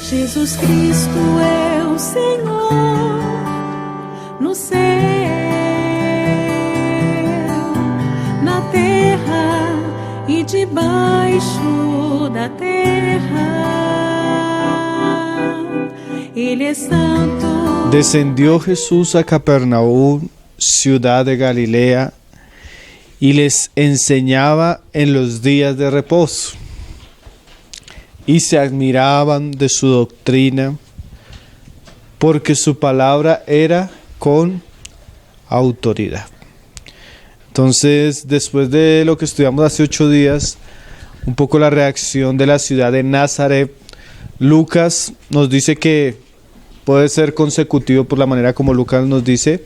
Jesus Cristo é o Senhor no céu, na terra e debaixo da terra. Ele é santo. Descendió Jesús a Capernaum, ciudad de Galilea, y les enseñaba en los días de reposo. Y se admiraban de su doctrina, porque su palabra era con autoridad. Entonces, después de lo que estudiamos hace 8 días, un poco la reacción de la ciudad de Nazaret, Lucas nos dice que puede ser consecutivo por la manera como Lucas nos dice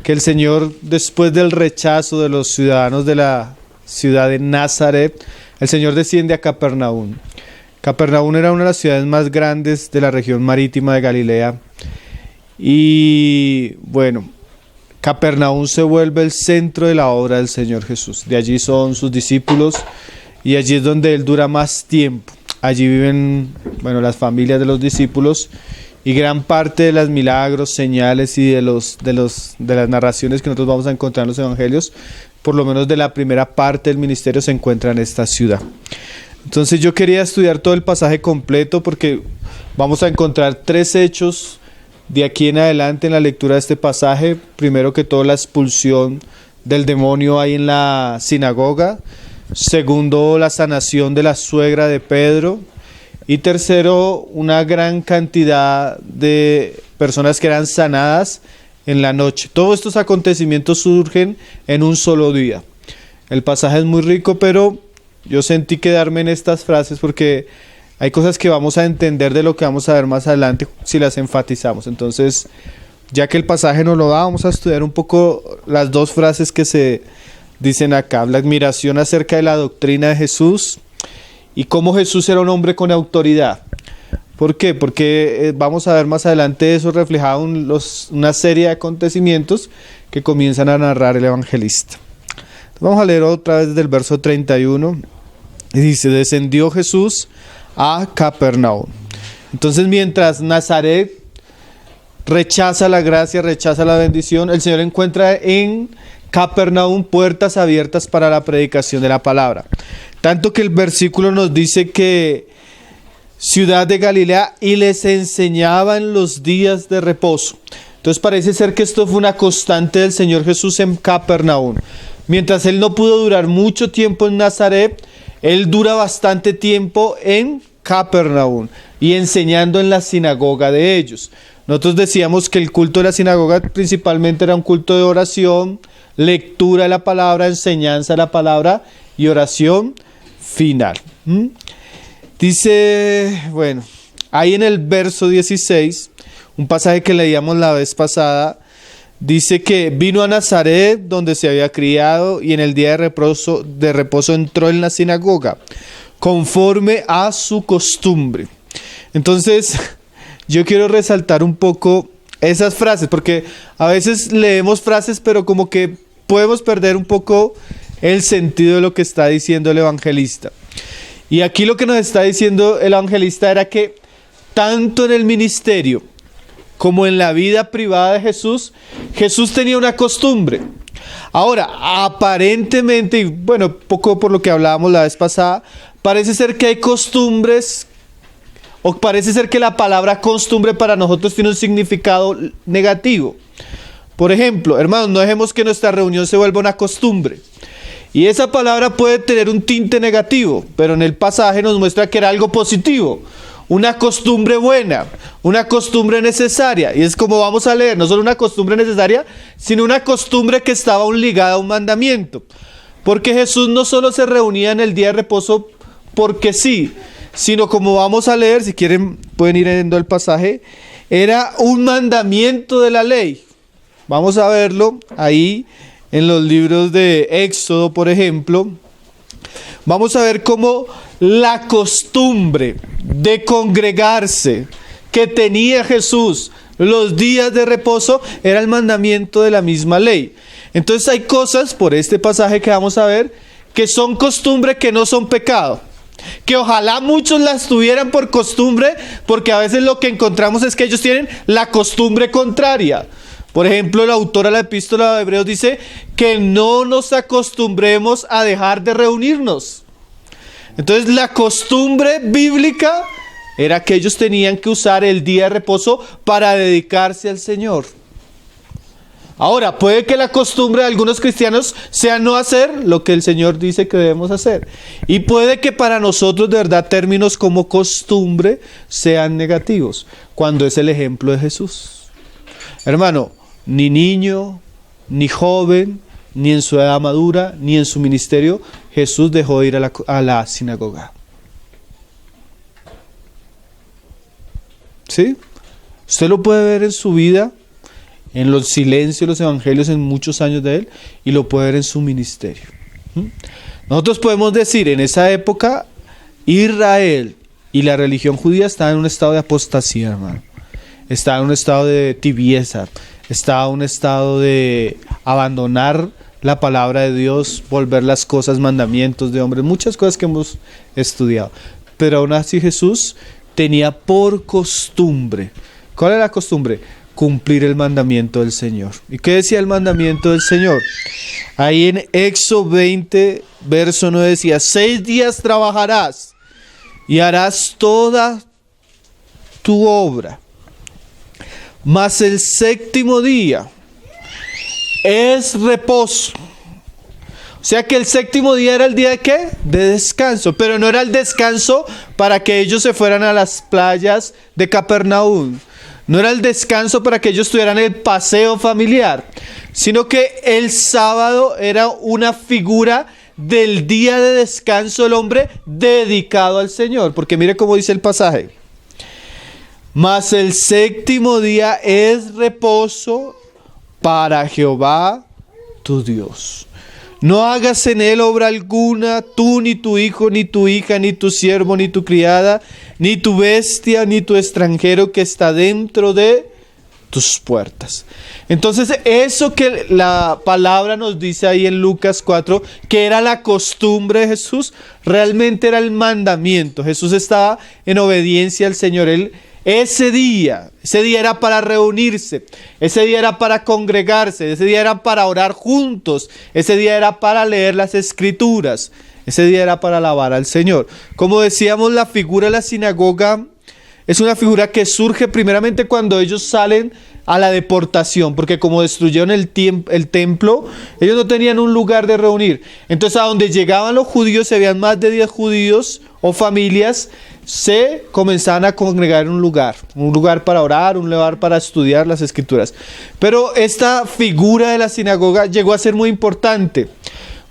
que el Señor, después del rechazo de los ciudadanos de la ciudad de Nazaret, el Señor desciende a Capernaum. Capernaum era una de las ciudades más grandes de la región marítima de Galilea. Y bueno, Capernaum se vuelve el centro de la obra del Señor Jesús. De allí son sus discípulos y allí es donde Él dura más tiempo. Allí viven, las familias de los discípulos y gran parte de los milagros, señales y de las narraciones que nosotros vamos a encontrar en los evangelios, por lo menos de la primera parte del ministerio, se encuentra en esta ciudad. Entonces yo quería estudiar todo el pasaje completo porque vamos a encontrar 3 hechos de aquí en adelante en la lectura de este pasaje. Primero que todo, la expulsión del demonio ahí en la sinagoga. Segundo, la sanación de la suegra de Pedro. Y tercero, una gran cantidad de personas que eran sanadas en la noche. Todos estos acontecimientos surgen en un solo día. El pasaje es muy rico, pero yo sentí quedarme en estas frases porque hay cosas que vamos a entender de lo que vamos a ver más adelante si las enfatizamos. Entonces, ya que el pasaje nos lo da, vamos a estudiar un poco las 2 frases que se dicen acá. La admiración acerca de la doctrina de Jesús y cómo Jesús era un hombre con autoridad. ¿Por qué? Porque vamos a ver más adelante eso reflejado en una serie de acontecimientos que comienzan a narrar el evangelista. Vamos a leer otra vez del verso 31. Y dice: descendió Jesús a Capernaum. Entonces, mientras Nazaret rechaza la gracia, rechaza la bendición, el Señor encuentra en Capernaum puertas abiertas para la predicación de la palabra. Tanto que el versículo nos dice que ciudad de Galilea, y les enseñaba en los días de reposo. Entonces parece ser que esto fue una constante del Señor Jesús en Capernaum. Mientras Él no pudo durar mucho tiempo en Nazaret, Él dura bastante tiempo en Capernaum y enseñando en la sinagoga de ellos. Nosotros decíamos que el culto de la sinagoga principalmente era un culto de oración, lectura de la palabra, enseñanza de la palabra y oración final. Dice, ahí en el verso 16, un pasaje que leíamos la vez pasada, dice que vino a Nazaret donde se había criado y en el día de reposo entró en la sinagoga conforme a su costumbre. Entonces yo quiero resaltar un poco esas frases porque a veces leemos frases pero como que podemos perder un poco el sentido de lo que está diciendo el evangelista. Y aquí lo que nos está diciendo el evangelista era que tanto en el ministerio como en la vida privada de Jesús, Jesús tenía una costumbre. Ahora, aparentemente, y poco por lo que hablábamos la vez pasada, parece ser que hay costumbres, o parece ser que la palabra costumbre para nosotros tiene un significado negativo. Por ejemplo, hermanos, no dejemos que nuestra reunión se vuelva una costumbre. Y esa palabra puede tener un tinte negativo, pero en el pasaje nos muestra que era algo positivo. Una costumbre buena, una costumbre necesaria. Y es como vamos a leer, no solo una costumbre necesaria, sino una costumbre que estaba aún ligada a un mandamiento. Porque Jesús no solo se reunía en el día de reposo porque sí, sino como vamos a leer, si quieren pueden ir leyendo el pasaje, era un mandamiento de la ley. Vamos a verlo ahí en los libros de Éxodo, por ejemplo. Vamos a ver cómo la costumbre de congregarse que tenía Jesús los días de reposo era el mandamiento de la misma ley. Entonces hay cosas por este pasaje que vamos a ver que son costumbre que no son pecado, que ojalá muchos las tuvieran por costumbre, porque a veces lo que encontramos es que ellos tienen la costumbre contraria. Por ejemplo, el autor a la epístola de Hebreos dice que no nos acostumbremos a dejar de reunirnos. Entonces la costumbre bíblica era que ellos tenían que usar el día de reposo para dedicarse al Señor. Ahora, puede que la costumbre de algunos cristianos sea no hacer lo que el Señor dice que debemos hacer. Y puede que para nosotros de verdad términos como costumbre sean negativos, cuando es el ejemplo de Jesús. Hermano, ni niño, ni joven, ni en su edad madura, ni en su ministerio, Jesús dejó de ir a la sinagoga. ¿Sí? Usted lo puede ver en su vida, en los silencios de los evangelios, en muchos años de él, y lo puede ver en su ministerio. Nosotros podemos decir, en esa época, Israel y la religión judía estaban en un estado de apostasía, hermano. Estaba en un estado de tibieza, estaba en un estado de abandonar la palabra de Dios, volver las cosas mandamientos de hombres, muchas cosas que hemos estudiado. Pero aún así Jesús tenía por costumbre. ¿Cuál era la costumbre? Cumplir el mandamiento del Señor. ¿Y qué decía el mandamiento del Señor? Ahí en Éxodo 20, verso 9 decía: 6 días trabajarás y harás toda tu obra, mas el séptimo día es reposo. O sea que el séptimo día era el día de ¿qué? De descanso, pero no era el descanso para que ellos se fueran a las playas de Capernaum. No era el descanso para que ellos tuvieran el paseo familiar, sino que el sábado era una figura del día de descanso del hombre dedicado al Señor. Porque mire cómo dice el pasaje: mas el séptimo día es reposo para Jehová tu Dios. No hagas en él obra alguna, tú, ni tu hijo, ni tu hija, ni tu siervo, ni tu criada, ni tu bestia, ni tu extranjero que está dentro de tus puertas. Entonces, eso que la palabra nos dice ahí en Lucas 4, que era la costumbre de Jesús, realmente era el mandamiento. Jesús estaba en obediencia al Señor. Ese día era para reunirse, ese día era para congregarse, ese día era para orar juntos, ese día era para leer las Escrituras, ese día era para alabar al Señor. Como decíamos, la figura de la sinagoga es una figura que surge primeramente cuando ellos salen a la deportación, porque como destruyeron el templo, ellos no tenían un lugar de reunir. Entonces, a donde llegaban los judíos, se veían más de 10 judíos o familias, se comenzaban a congregar en un lugar para orar, un lugar para estudiar las Escrituras. Pero esta figura de la sinagoga llegó a ser muy importante,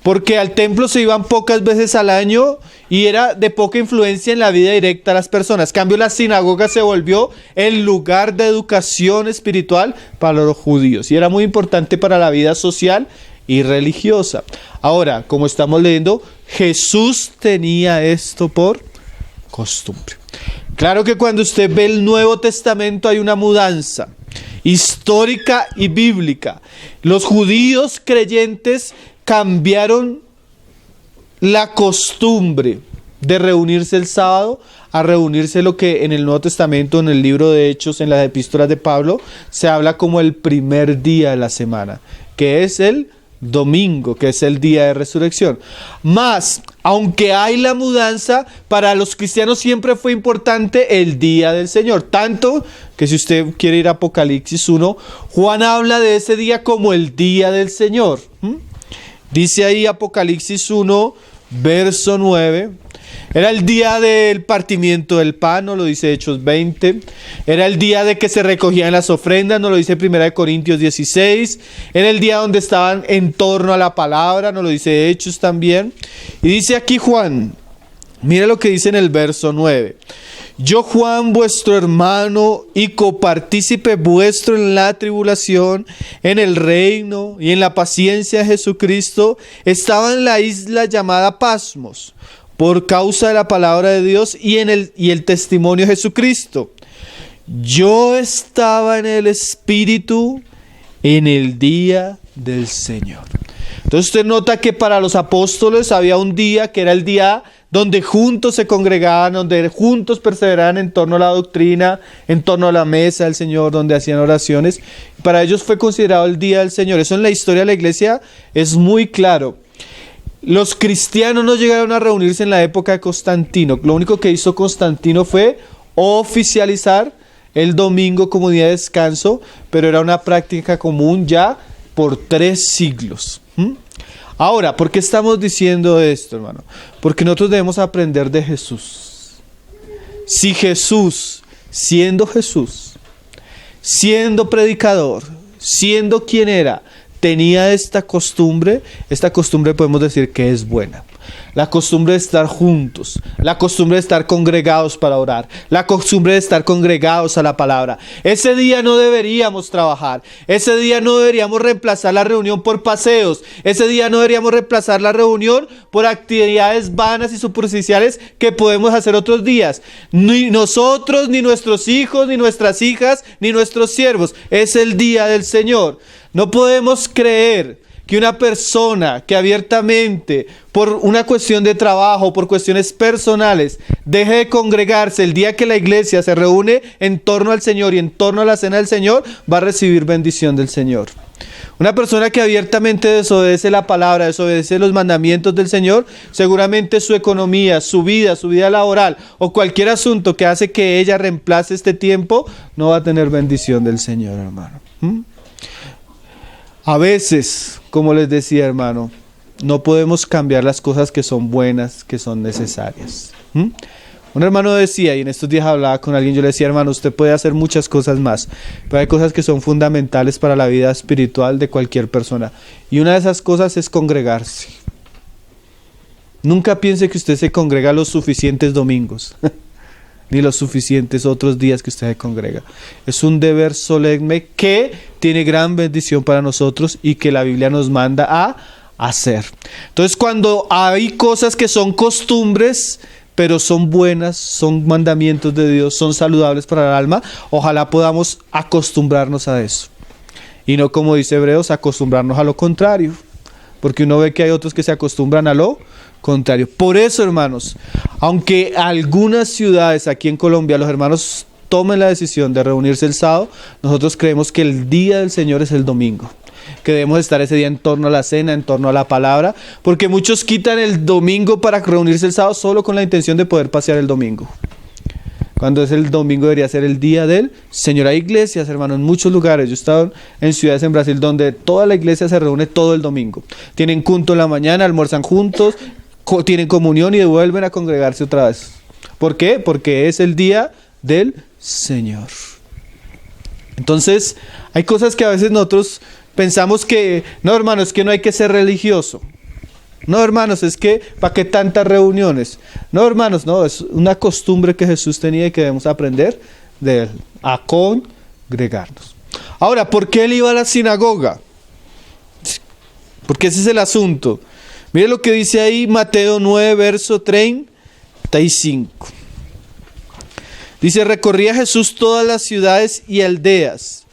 porque al templo se iban pocas veces al año y era de poca influencia en la vida directa de las personas. En cambio, la sinagoga se volvió el lugar de educación espiritual para los judíos y era muy importante para la vida social y religiosa. Ahora, como estamos leyendo, Jesús tenía esto por costumbre. Claro que cuando usted ve el Nuevo Testamento hay una mudanza histórica y bíblica. Los judíos creyentes cambiaron la costumbre de reunirse el sábado a reunirse lo que en el Nuevo Testamento, en el libro de Hechos, en las epístolas de Pablo, se habla como el primer día de la semana, que es el domingo, que es el día de resurrección. Más, aunque hay la mudanza, para los cristianos siempre fue importante el día del Señor. Tanto que si usted quiere ir a Apocalipsis 1, Juan habla de ese día como el día del Señor. Dice ahí Apocalipsis 1, verso 9. Era el día del partimiento del pan, no lo dice Hechos 20. Era el día de que se recogían las ofrendas, no lo dice 1 Corintios 16. Era el día donde estaban en torno a la palabra, no lo dice Hechos también. Y dice aquí Juan, mira lo que dice en el verso 9. Yo, Juan, vuestro hermano y copartícipe vuestro en la tribulación, en el reino y en la paciencia de Jesucristo, estaba en la isla llamada Pasmos, por causa de la palabra de Dios y el testimonio de Jesucristo. Yo estaba en el Espíritu en el día del Señor. Entonces usted nota que para los apóstoles había un día que era el día donde juntos se congregaban, donde juntos perseveraban en torno a la doctrina, en torno a la mesa del Señor, donde hacían oraciones. Para ellos fue considerado el día del Señor. Eso en la historia de la iglesia es muy claro. Los cristianos no llegaron a reunirse en la época de Constantino. Lo único que hizo Constantino fue oficializar el domingo como día de descanso, pero era una práctica común ya por 3 siglos. Ahora, ¿por qué estamos diciendo esto, hermano? Porque nosotros debemos aprender de Jesús. Si Jesús, siendo predicador, siendo quien era, tenía esta costumbre podemos decir que es buena. La costumbre de estar juntos, la costumbre de estar congregados para orar, la costumbre de estar congregados a la palabra. Ese día no deberíamos trabajar, ese día no deberíamos reemplazar la reunión por paseos, ese día no deberíamos reemplazar la reunión por actividades vanas y superficiales que podemos hacer otros días. Ni nosotros, ni nuestros hijos, ni nuestras hijas, ni nuestros siervos. Es el día del Señor. No podemos creer que una persona que abiertamente, por una cuestión de trabajo, por cuestiones personales, deje de congregarse el día que la iglesia se reúne en torno al Señor y en torno a la cena del Señor, va a recibir bendición del Señor. Una persona que abiertamente desobedece la palabra, desobedece los mandamientos del Señor, seguramente su economía, su vida laboral o cualquier asunto que hace que ella reemplace este tiempo, no va a tener bendición del Señor, hermano. A veces, como les decía, hermano, no podemos cambiar las cosas que son buenas, que son necesarias. Un hermano decía, y en estos días hablaba con alguien, yo le decía, hermano, usted puede hacer muchas cosas más, pero hay cosas que son fundamentales para la vida espiritual de cualquier persona. Y una de esas cosas es congregarse. Nunca piense que usted se congrega los suficientes domingos, ni los suficientes otros días que usted se congrega. Es un deber solemne que tiene gran bendición para nosotros y que la Biblia nos manda a hacer. Entonces, cuando hay cosas que son costumbres, pero son buenas, son mandamientos de Dios, son saludables para el alma, ojalá podamos acostumbrarnos a eso. Y no, como dice Hebreos, acostumbrarnos a lo contrario. Porque uno ve que hay otros que se acostumbran a lo contrario. Por eso, hermanos, aunque algunas ciudades aquí en Colombia los hermanos tomen la decisión de reunirse el sábado, nosotros creemos que el día del Señor es el domingo. Que debemos estar ese día en torno a la cena, en torno a la palabra, porque muchos quitan el domingo para reunirse el sábado solo con la intención de poder pasear el domingo. Cuando es el domingo debería ser el día del Señor. Hay iglesias, hermano, en muchos lugares. Yo he estado en ciudades en Brasil donde toda la iglesia se reúne todo el domingo. Tienen culto en la mañana, almuerzan juntos, tienen comunión y vuelven a congregarse otra vez. ¿Por qué? Porque es el día del Señor. Entonces, hay cosas que a veces nosotros pensamos que, no, hermano, es que no hay que ser religioso. No, hermanos, es que ¿para qué tantas reuniones? No, hermanos, no, es una costumbre que Jesús tenía y que debemos aprender de él, a congregarnos. Ahora, ¿por qué él iba a la sinagoga? Porque ese es el asunto. Mire lo que dice ahí Mateo 9, verso 35. Dice, recorría Jesús todas las ciudades y aldeas.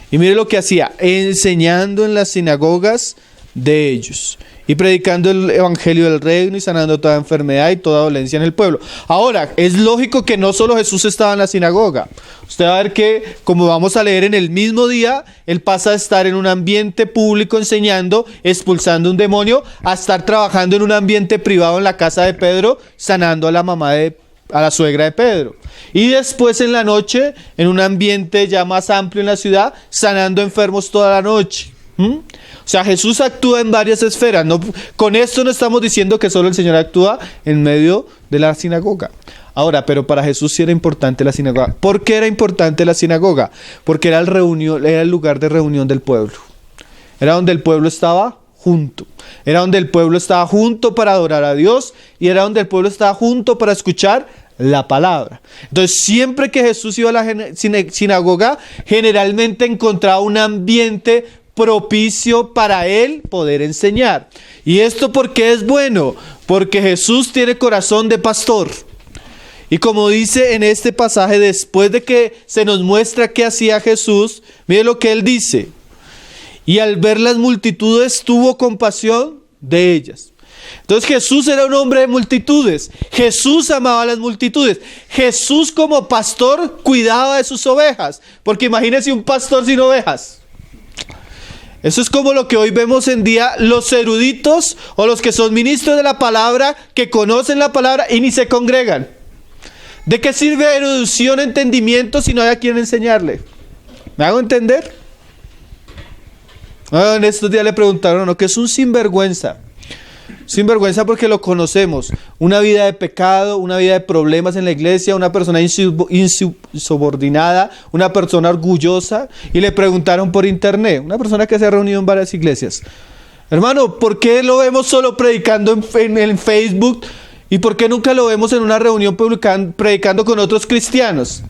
Y mire lo que hacía, enseñando en las sinagogas de ellos y predicando el evangelio del reino y sanando toda enfermedad y toda dolencia en el pueblo. Ahora, es lógico que no solo Jesús estaba en la sinagoga. Usted va a ver que, como vamos a leer en el mismo día, él pasa a estar en un ambiente público enseñando, expulsando un demonio, a estar trabajando en un ambiente privado en la casa de Pedro, sanando a la suegra de Pedro. Y después en la noche, en un ambiente ya más amplio en la ciudad, sanando enfermos toda la noche. O sea, Jesús actúa en varias esferas. No, con esto no estamos diciendo que solo el Señor actúa en medio de la sinagoga. Ahora, pero para Jesús sí era importante la sinagoga. ¿Por qué era importante la sinagoga? Porque era el lugar de reunión del pueblo. Era donde el pueblo estaba junto. Era donde el pueblo estaba junto para adorar a Dios y era donde el pueblo estaba junto para escuchar la palabra. Entonces, siempre que Jesús iba a la sinagoga, generalmente encontraba un ambiente propicio para él poder enseñar. ¿Y esto por qué es bueno? Porque Jesús tiene corazón de pastor. Y como dice en este pasaje, después de que se nos muestra qué hacía Jesús, mire lo que él dice. Y al ver las multitudes tuvo compasión de ellas. Entonces Jesús era un hombre de multitudes. Jesús amaba a las multitudes. Jesús como pastor cuidaba de sus ovejas. Porque imagínense un pastor sin ovejas. Eso es como lo que hoy vemos en día los eruditos o los que son ministros de la palabra, que conocen la palabra y ni se congregan. ¿De qué sirve erudición, entendimiento si no hay a quien enseñarle? ¿Me hago entender? En estos días le preguntaron, ¿no?, ¿qué es un sinvergüenza? Sinvergüenza porque lo conocemos. Una vida de pecado, una vida de problemas en la iglesia, una persona insubordinada, una persona orgullosa. Y le preguntaron por internet, una persona que se ha reunido en varias iglesias: hermano, ¿por qué lo vemos solo predicando en Facebook? ¿Y por qué nunca lo vemos en una reunión predicando con otros cristianos?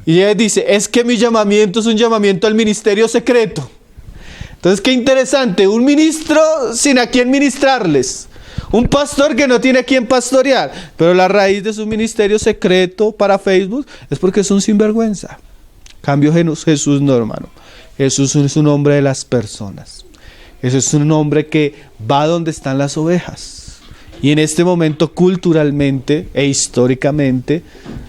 Y él dice, es que mi llamamiento es un llamamiento al ministerio secreto. Entonces, qué interesante, un ministro sin a quién ministrarles, un pastor que no tiene a quién pastorear, pero la raíz de su ministerio secreto para Facebook es porque es un sinvergüenza. Cambio Jesús no, hermano. Jesús es un hombre de las personas. Jesús es un hombre que va donde están las ovejas. Y en este momento, culturalmente e históricamente,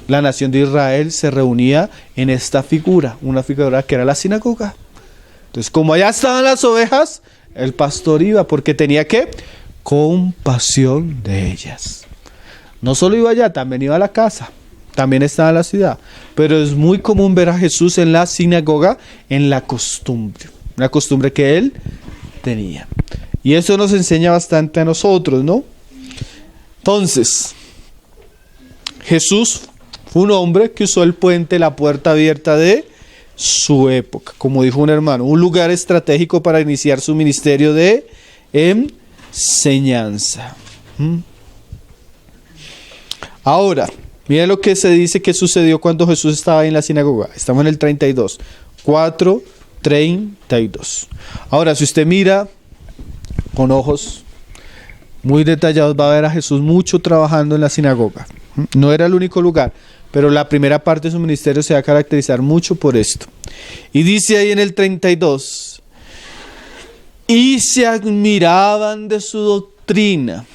la nación de Israel se reunía en esta figura, una figura que era la sinagoga. Entonces, como allá estaban las ovejas, el pastor iba porque tenía ¿qué? Compasión de ellas. No solo iba allá, también iba a la casa, también estaba en la ciudad. Pero es muy común ver a Jesús en la sinagoga, en la costumbre, una costumbre que él tenía. Y eso nos enseña bastante a nosotros, ¿no? Entonces, Jesús fue un hombre que usó el puente, la puerta abierta de su época, como dijo un hermano, un lugar estratégico para iniciar su ministerio de enseñanza. Ahora, mira lo que se dice que sucedió cuando Jesús estaba en la sinagoga. Estamos en el 32, 4:32. Ahora, si usted mira con ojos muy detallados, va a ver a Jesús mucho trabajando en la sinagoga. No era el único lugar, pero la primera parte de su ministerio se va a caracterizar mucho por esto. Y dice ahí en el 32, y se admiraban de su doctrina,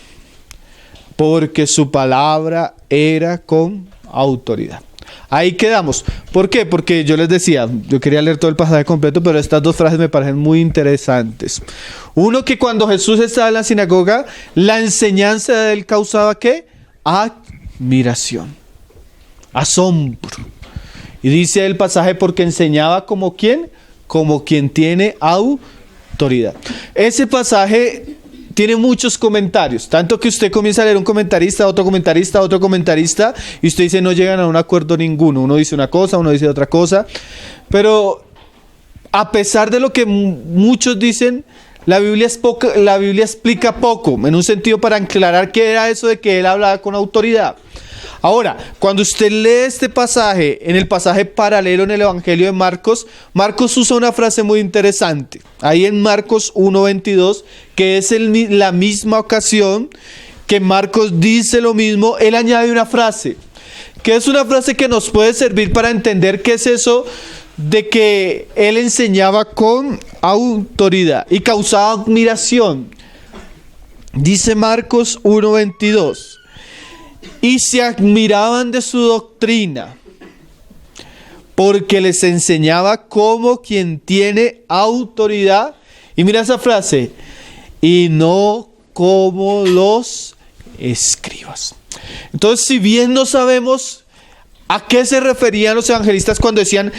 porque su palabra era con autoridad. Ahí quedamos. ¿Por qué? Porque yo les decía, yo quería leer todo el pasaje completo, pero estas dos frases me parecen muy interesantes. Uno, que cuando Jesús estaba en la sinagoga, la enseñanza de él causaba ¿qué? Admiración, asombro. Y dice el pasaje, porque enseñaba como ¿quién? Como quien tiene autoridad. Ese pasaje tiene muchos comentarios, tanto que usted comienza a leer un comentarista, otro comentarista, y usted dice no llegan a un acuerdo ninguno. Uno dice una cosa, uno dice otra cosa, pero a pesar de lo que muchos dicen, la Biblia explica poco, en un sentido para aclarar qué era eso de que él hablaba con autoridad. Ahora, cuando usted lee este pasaje, en el pasaje paralelo en el Evangelio de Marcos, Marcos usa una frase muy interesante. Ahí en Marcos 1:22, que es la misma ocasión que Marcos dice lo mismo, él añade una frase, que es una frase que nos puede servir para entender qué es eso de que él enseñaba con autoridad y causaba admiración. Dice Marcos 1:22. Y se admiraban de su doctrina, porque les enseñaba como quien tiene autoridad. Y mira esa frase, y no como los escribas. Entonces, si bien no sabemos a qué se referían los evangelistas cuando decían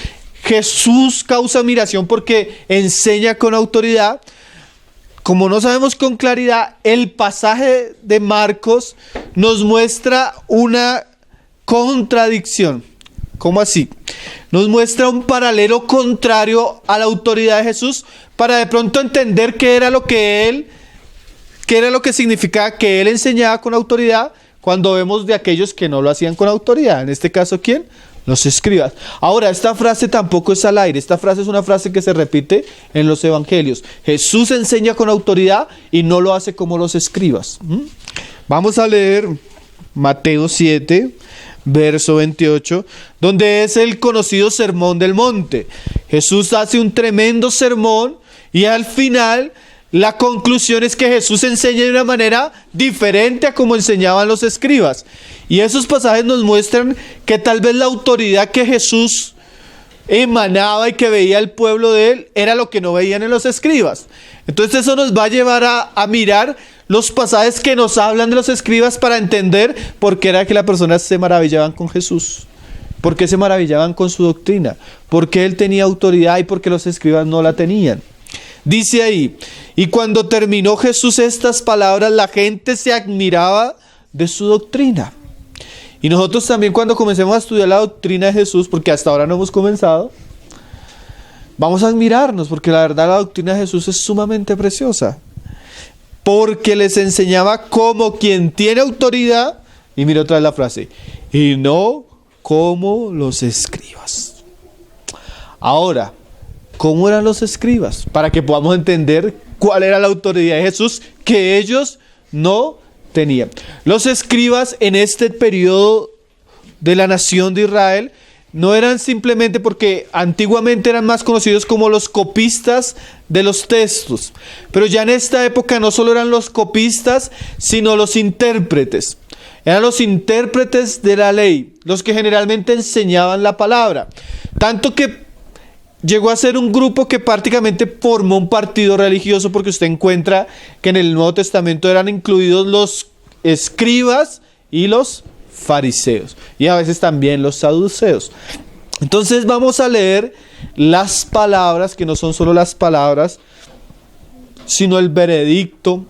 Jesús causa admiración porque enseña con autoridad, como no sabemos con claridad, el pasaje de Marcos nos muestra una contradicción. ¿Cómo así? Nos muestra un paralelo contrario a la autoridad de Jesús para de pronto entender qué era lo que significaba que él enseñaba con autoridad cuando vemos de aquellos que no lo hacían con autoridad. En este caso, ¿quién? Los escribas. Ahora, esta frase tampoco es al aire. Esta frase es una frase que se repite en los evangelios. Jesús enseña con autoridad y no lo hace como los escribas. Vamos a leer Mateo 7, verso 28, donde es el conocido sermón del monte. Jesús hace un tremendo sermón y al final la conclusión es que Jesús enseña de una manera diferente a como enseñaban los escribas. Y esos pasajes nos muestran que tal vez la autoridad que Jesús emanaba y que veía el pueblo de él era lo que no veían en los escribas. Entonces eso nos va a llevar a mirar los pasajes que nos hablan de los escribas para entender por qué era que las personas se maravillaban con Jesús, por qué se maravillaban con su doctrina, por qué él tenía autoridad y por qué los escribas no la tenían. Dice ahí: y cuando terminó Jesús estas palabras, la gente se admiraba de su doctrina. Y nosotros también, cuando comencemos a estudiar la doctrina de Jesús, porque hasta ahora no hemos comenzado, vamos a admirarnos, porque la verdad la doctrina de Jesús es sumamente preciosa. Porque les enseñaba como quien tiene autoridad, y mira otra vez la frase, y no como los escribas. Ahora, ¿cómo eran los escribas? Para que podamos entender cuál era la autoridad de Jesús que ellos no tenían. Los escribas en este periodo de la nación de Israel no eran simplemente, porque antiguamente eran más conocidos como los copistas de los textos, pero ya en esta época no solo eran los copistas, sino los intérpretes. Eran los intérpretes de la ley, los que generalmente enseñaban la palabra. Tanto que llegó a ser un grupo que prácticamente formó un partido religioso, porque usted encuentra que en el Nuevo Testamento eran incluidos los escribas y los fariseos, y a veces también los saduceos. Entonces vamos a leer las palabras, que no son solo las palabras, sino el veredicto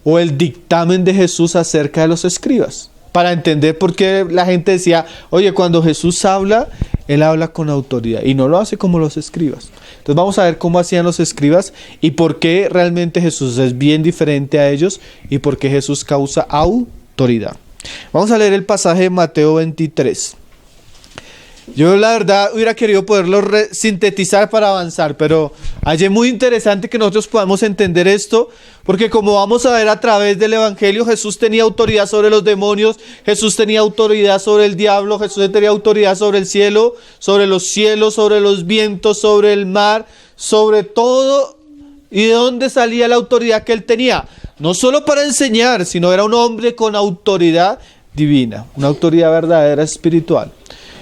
o el dictamen de Jesús acerca de los escribas, para entender por qué la gente decía: oye, cuando Jesús habla, él habla con autoridad y no lo hace como los escribas. Entonces vamos a ver cómo hacían los escribas y por qué realmente Jesús es bien diferente a ellos y por qué Jesús causa autoridad. Vamos a leer el pasaje de Mateo 23. Yo la verdad hubiera querido poderlo sintetizar para avanzar, pero hallé muy interesante que nosotros podamos entender esto, porque como vamos a ver a través del Evangelio, Jesús tenía autoridad sobre los demonios, Jesús tenía autoridad sobre el diablo, Jesús tenía autoridad sobre el cielo, sobre los cielos, sobre los vientos, sobre el mar, sobre todo. ¿Y de dónde salía la autoridad que él tenía? No solo para enseñar, sino era un hombre con autoridad divina, una autoridad verdadera espiritual.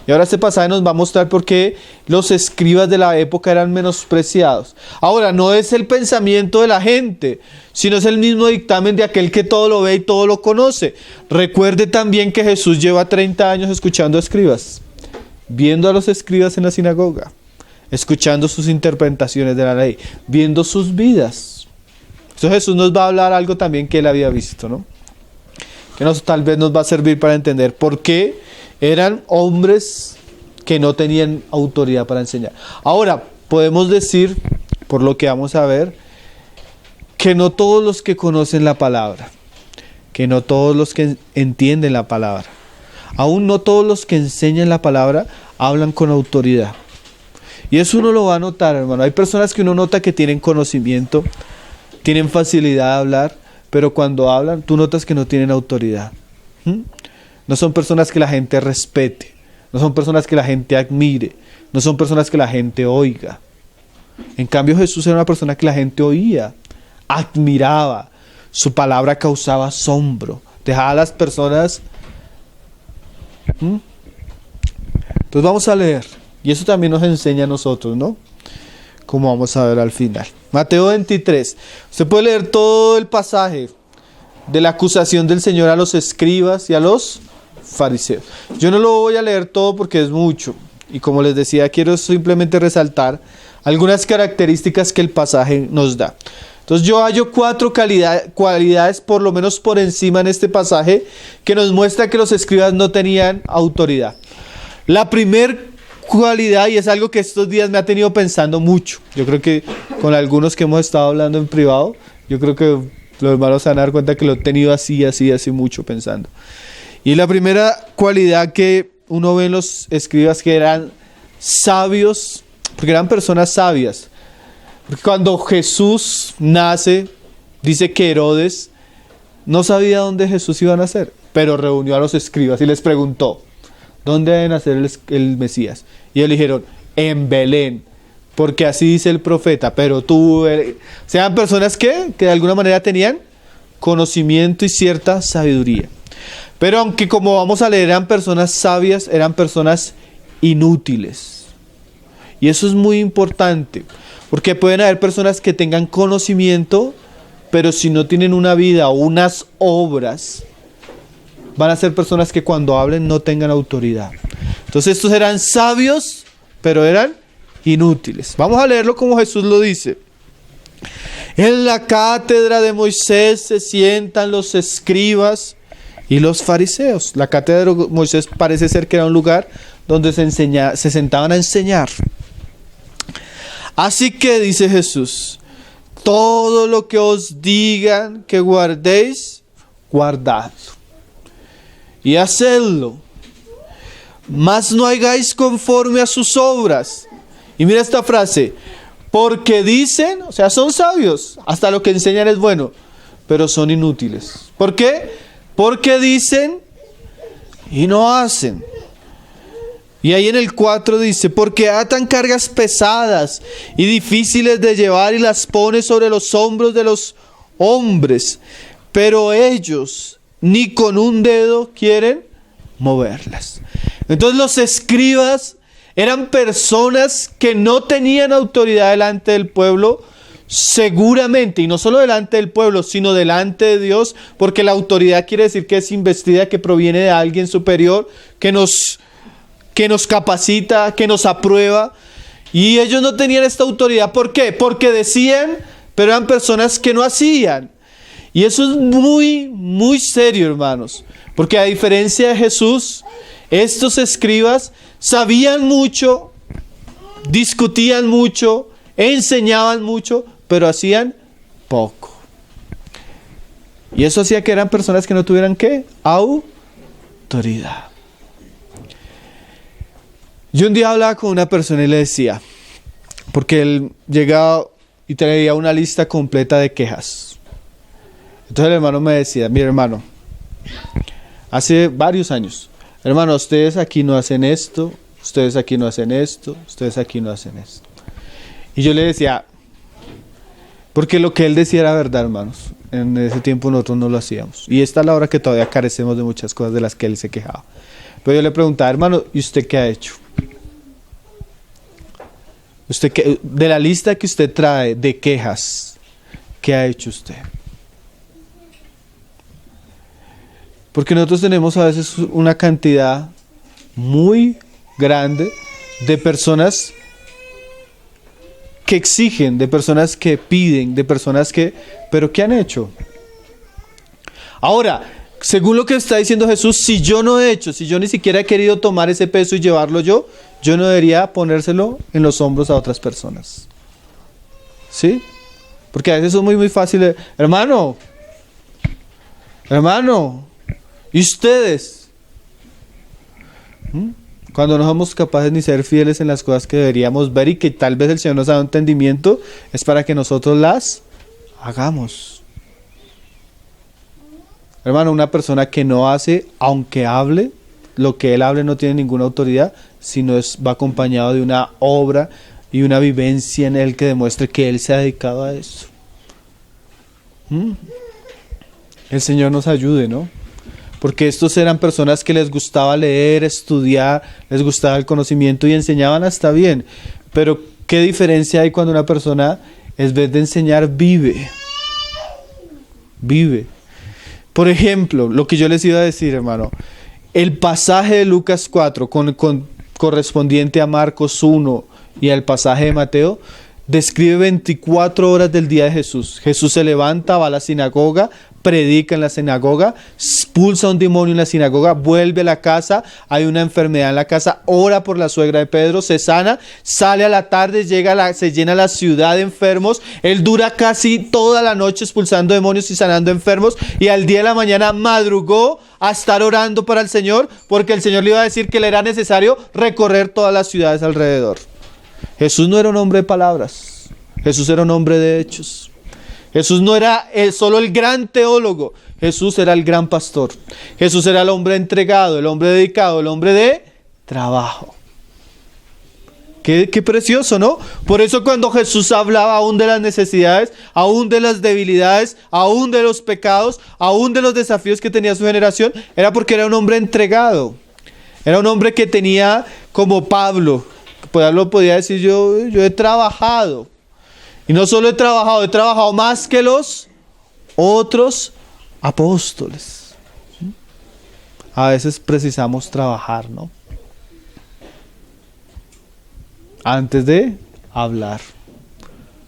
Y ahora este pasaje nos va a mostrar por qué los escribas de la época eran menospreciados. Ahora, no es el pensamiento de la gente, sino es el mismo dictamen de aquel que todo lo ve y todo lo conoce. Recuerde también que Jesús lleva 30 años escuchando a escribas, viendo a los escribas en la sinagoga, escuchando sus interpretaciones de la ley, viendo sus vidas. Entonces Jesús nos va a hablar algo también que él había visto, ¿no? Que tal vez nos va a servir para entender por qué eran hombres que no tenían autoridad para enseñar. Ahora, podemos decir, por lo que vamos a ver, que no todos los que conocen la palabra, que no todos los que entienden la palabra, aún no todos los que enseñan la palabra hablan con autoridad. Y eso uno lo va a notar, hermano. Hay personas que uno nota que tienen conocimiento, tienen facilidad de hablar, pero cuando hablan, tú notas que no tienen autoridad. No son personas que la gente respete, no son personas que la gente admire, no son personas que la gente oiga. En cambio, Jesús era una persona que la gente oía, admiraba, su palabra causaba asombro, dejaba a las personas. Entonces vamos a leer, y eso también nos enseña a nosotros, ¿no? Como vamos a ver al final. Mateo 23. Usted puede leer todo el pasaje de la acusación del Señor a los escribas y a los fariseos. Yo no lo voy a leer todo porque es mucho. Y como les decía, quiero simplemente resaltar algunas características que el pasaje nos da. Entonces yo hallo 4 cualidades, por lo menos por encima en este pasaje, que nos muestra que los escribas no tenían autoridad. La primera cualidad, y es algo que estos días me ha tenido pensando mucho, yo creo que con algunos que hemos estado hablando en privado, yo creo que los hermanos se van a dar cuenta que lo he tenido así mucho pensando. Y la primera cualidad que uno ve en los escribas, que eran sabios, porque eran personas sabias. Porque cuando Jesús nace, dice que Herodes no sabía dónde Jesús iba a nacer, pero reunió a los escribas y les preguntó: ¿dónde debe nacer el Mesías? Y ellos dijeron: en Belén, porque así dice el profeta, pero tú eres... O sea, eran personas que de alguna manera tenían conocimiento y cierta sabiduría. Pero aunque, como vamos a leer, eran personas sabias, eran personas inútiles. Y eso es muy importante, porque pueden haber personas que tengan conocimiento, pero si no tienen una vida o unas obras, van a ser personas que cuando hablen no tengan autoridad. Entonces estos eran sabios, pero eran inútiles. Vamos a leerlo como Jesús lo dice. En la cátedra de Moisés se sientan los escribas y los fariseos. La cátedra de Moisés parece ser que era un lugar donde se sentaban a enseñar. Así que dice Jesús, todo lo que os digan que guardéis, guardadlo y hacedlo, mas no hagáis conforme a sus obras. Y mira esta frase, porque dicen, o sea, son sabios, hasta lo que enseñan es bueno, pero son inútiles. ¿Por qué? Porque dicen y no hacen. Y ahí en el 4 dice, porque atan cargas pesadas y difíciles de llevar y las pone sobre los hombros de los hombres, pero ellos ni con un dedo quieren moverlas. Entonces los escribas eran personas que no tenían autoridad delante del pueblo, seguramente, y no solo delante del pueblo, sino delante de Dios, porque la autoridad quiere decir que es investida, que proviene de alguien superior, que nos capacita, que nos aprueba. Y ellos no tenían esta autoridad. ¿Por qué? Porque decían, pero eran personas que no hacían. Y eso es muy, muy serio, hermanos. Porque a diferencia de Jesús, estos escribas sabían mucho, discutían mucho, enseñaban mucho, pero hacían poco. Y eso hacía que eran personas que no tuvieran ¿qué? Autoridad. Yo un día hablaba con una persona y le decía, porque él llegaba y traía una lista completa de quejas. Entonces el hermano me decía, mira hermano, hace varios años, hermano, ustedes aquí no hacen esto, ustedes aquí no hacen esto, ustedes aquí no hacen esto. Y yo le decía, porque lo que él decía era verdad, hermanos. En ese tiempo nosotros no lo hacíamos. Y esta es la hora que todavía carecemos de muchas cosas de las que él se quejaba. Pero yo le preguntaba, hermano, ¿y usted qué ha hecho? Usted de la lista que usted trae de quejas, ¿qué ha hecho usted? Porque nosotros tenemos a veces una cantidad muy grande de personas que exigen, de personas que piden, de personas que... ¿Pero qué han hecho? Ahora, según lo que está diciendo Jesús, si yo no he hecho, si yo ni siquiera he querido tomar ese peso y llevarlo yo no debería ponérselo en los hombros a otras personas. ¿Sí? Porque a veces es muy, muy fácil. Hermano, ¿y ustedes? Cuando no somos capaces ni ser fieles en las cosas que deberíamos ver y que tal vez el Señor nos da un entendimiento, es para que nosotros las hagamos. Hermano, una persona que no hace, aunque hable, lo que él hable no tiene ninguna autoridad, sino va acompañado de una obra y una vivencia en él que demuestre que él se ha dedicado a eso. El Señor nos ayude, ¿no? Porque estos eran personas que les gustaba leer, estudiar, les gustaba el conocimiento y enseñaban hasta bien. Pero ¿qué diferencia hay cuando una persona, en vez de enseñar, vive? Vive. Por ejemplo, lo que yo les iba a decir, hermano, el pasaje de Lucas 4, correspondiente a Marcos 1 y al pasaje de Mateo, describe 24 horas del día de Jesús. Jesús se levanta, va a la sinagoga, predica en la sinagoga, expulsa un demonio en la sinagoga, vuelve a la casa, hay una enfermedad en la casa, ora por la suegra de Pedro, se sana, sale a la tarde, se llena la ciudad de enfermos, él dura casi toda la noche expulsando demonios y sanando enfermos, y al día de la mañana madrugó a estar orando para el Señor, porque el Señor le iba a decir que le era necesario recorrer todas las ciudades alrededor. Jesús no era un hombre de palabras, Jesús era un hombre de hechos. Jesús no era solo el gran teólogo, Jesús era el gran pastor. Jesús era el hombre entregado, el hombre dedicado, el hombre de trabajo. Qué precioso, ¿no? Por eso cuando Jesús hablaba aún de las necesidades, aún de las debilidades, aún de los pecados, aún de los desafíos que tenía su generación, era porque era un hombre entregado. Era un hombre que tenía, como Pablo podía decir, yo he trabajado. Y no solo he trabajado más que los otros apóstoles. A veces precisamos trabajar, ¿no? Antes de hablar.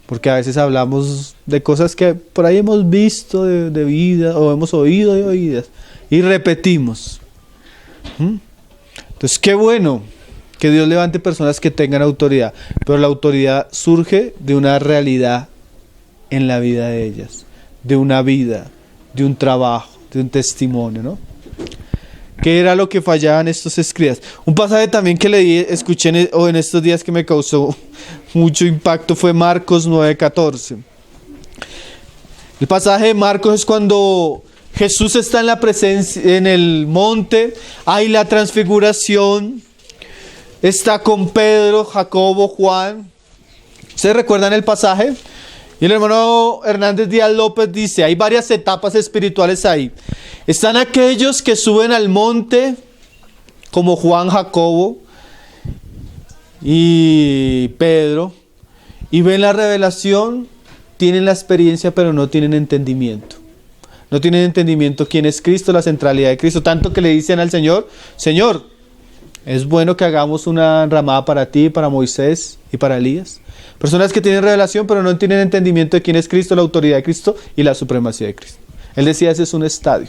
Porque a veces hablamos de cosas que por ahí hemos visto de vida o hemos oído de oídas y repetimos. Entonces, qué bueno que Dios levante personas que tengan autoridad, pero la autoridad surge de una realidad en la vida de ellas, de una vida, de un trabajo, de un testimonio, ¿no? ¿Qué era lo que fallaban estos escribas? Un pasaje también que leí, escuché en estos días que me causó mucho impacto fue Marcos 9:14. El pasaje de Marcos es cuando Jesús está en la presencia, en el monte, hay la transfiguración, está con Pedro, Jacobo, Juan. ¿Ustedes recuerdan el pasaje? Y el hermano Hernández Díaz López dice, hay varias etapas espirituales ahí. Están aquellos que suben al monte, como Juan, Jacobo y Pedro, y ven la revelación, tienen la experiencia, pero no tienen entendimiento. No tienen entendimiento quién es Cristo, la centralidad de Cristo. Tanto que le dicen al Señor, Señor, es bueno que hagamos una ramada para ti, para Moisés y para Elías. Personas que tienen revelación, pero no tienen entendimiento de quién es Cristo, la autoridad de Cristo y la supremacía de Cristo. Él decía, ese es un estadio.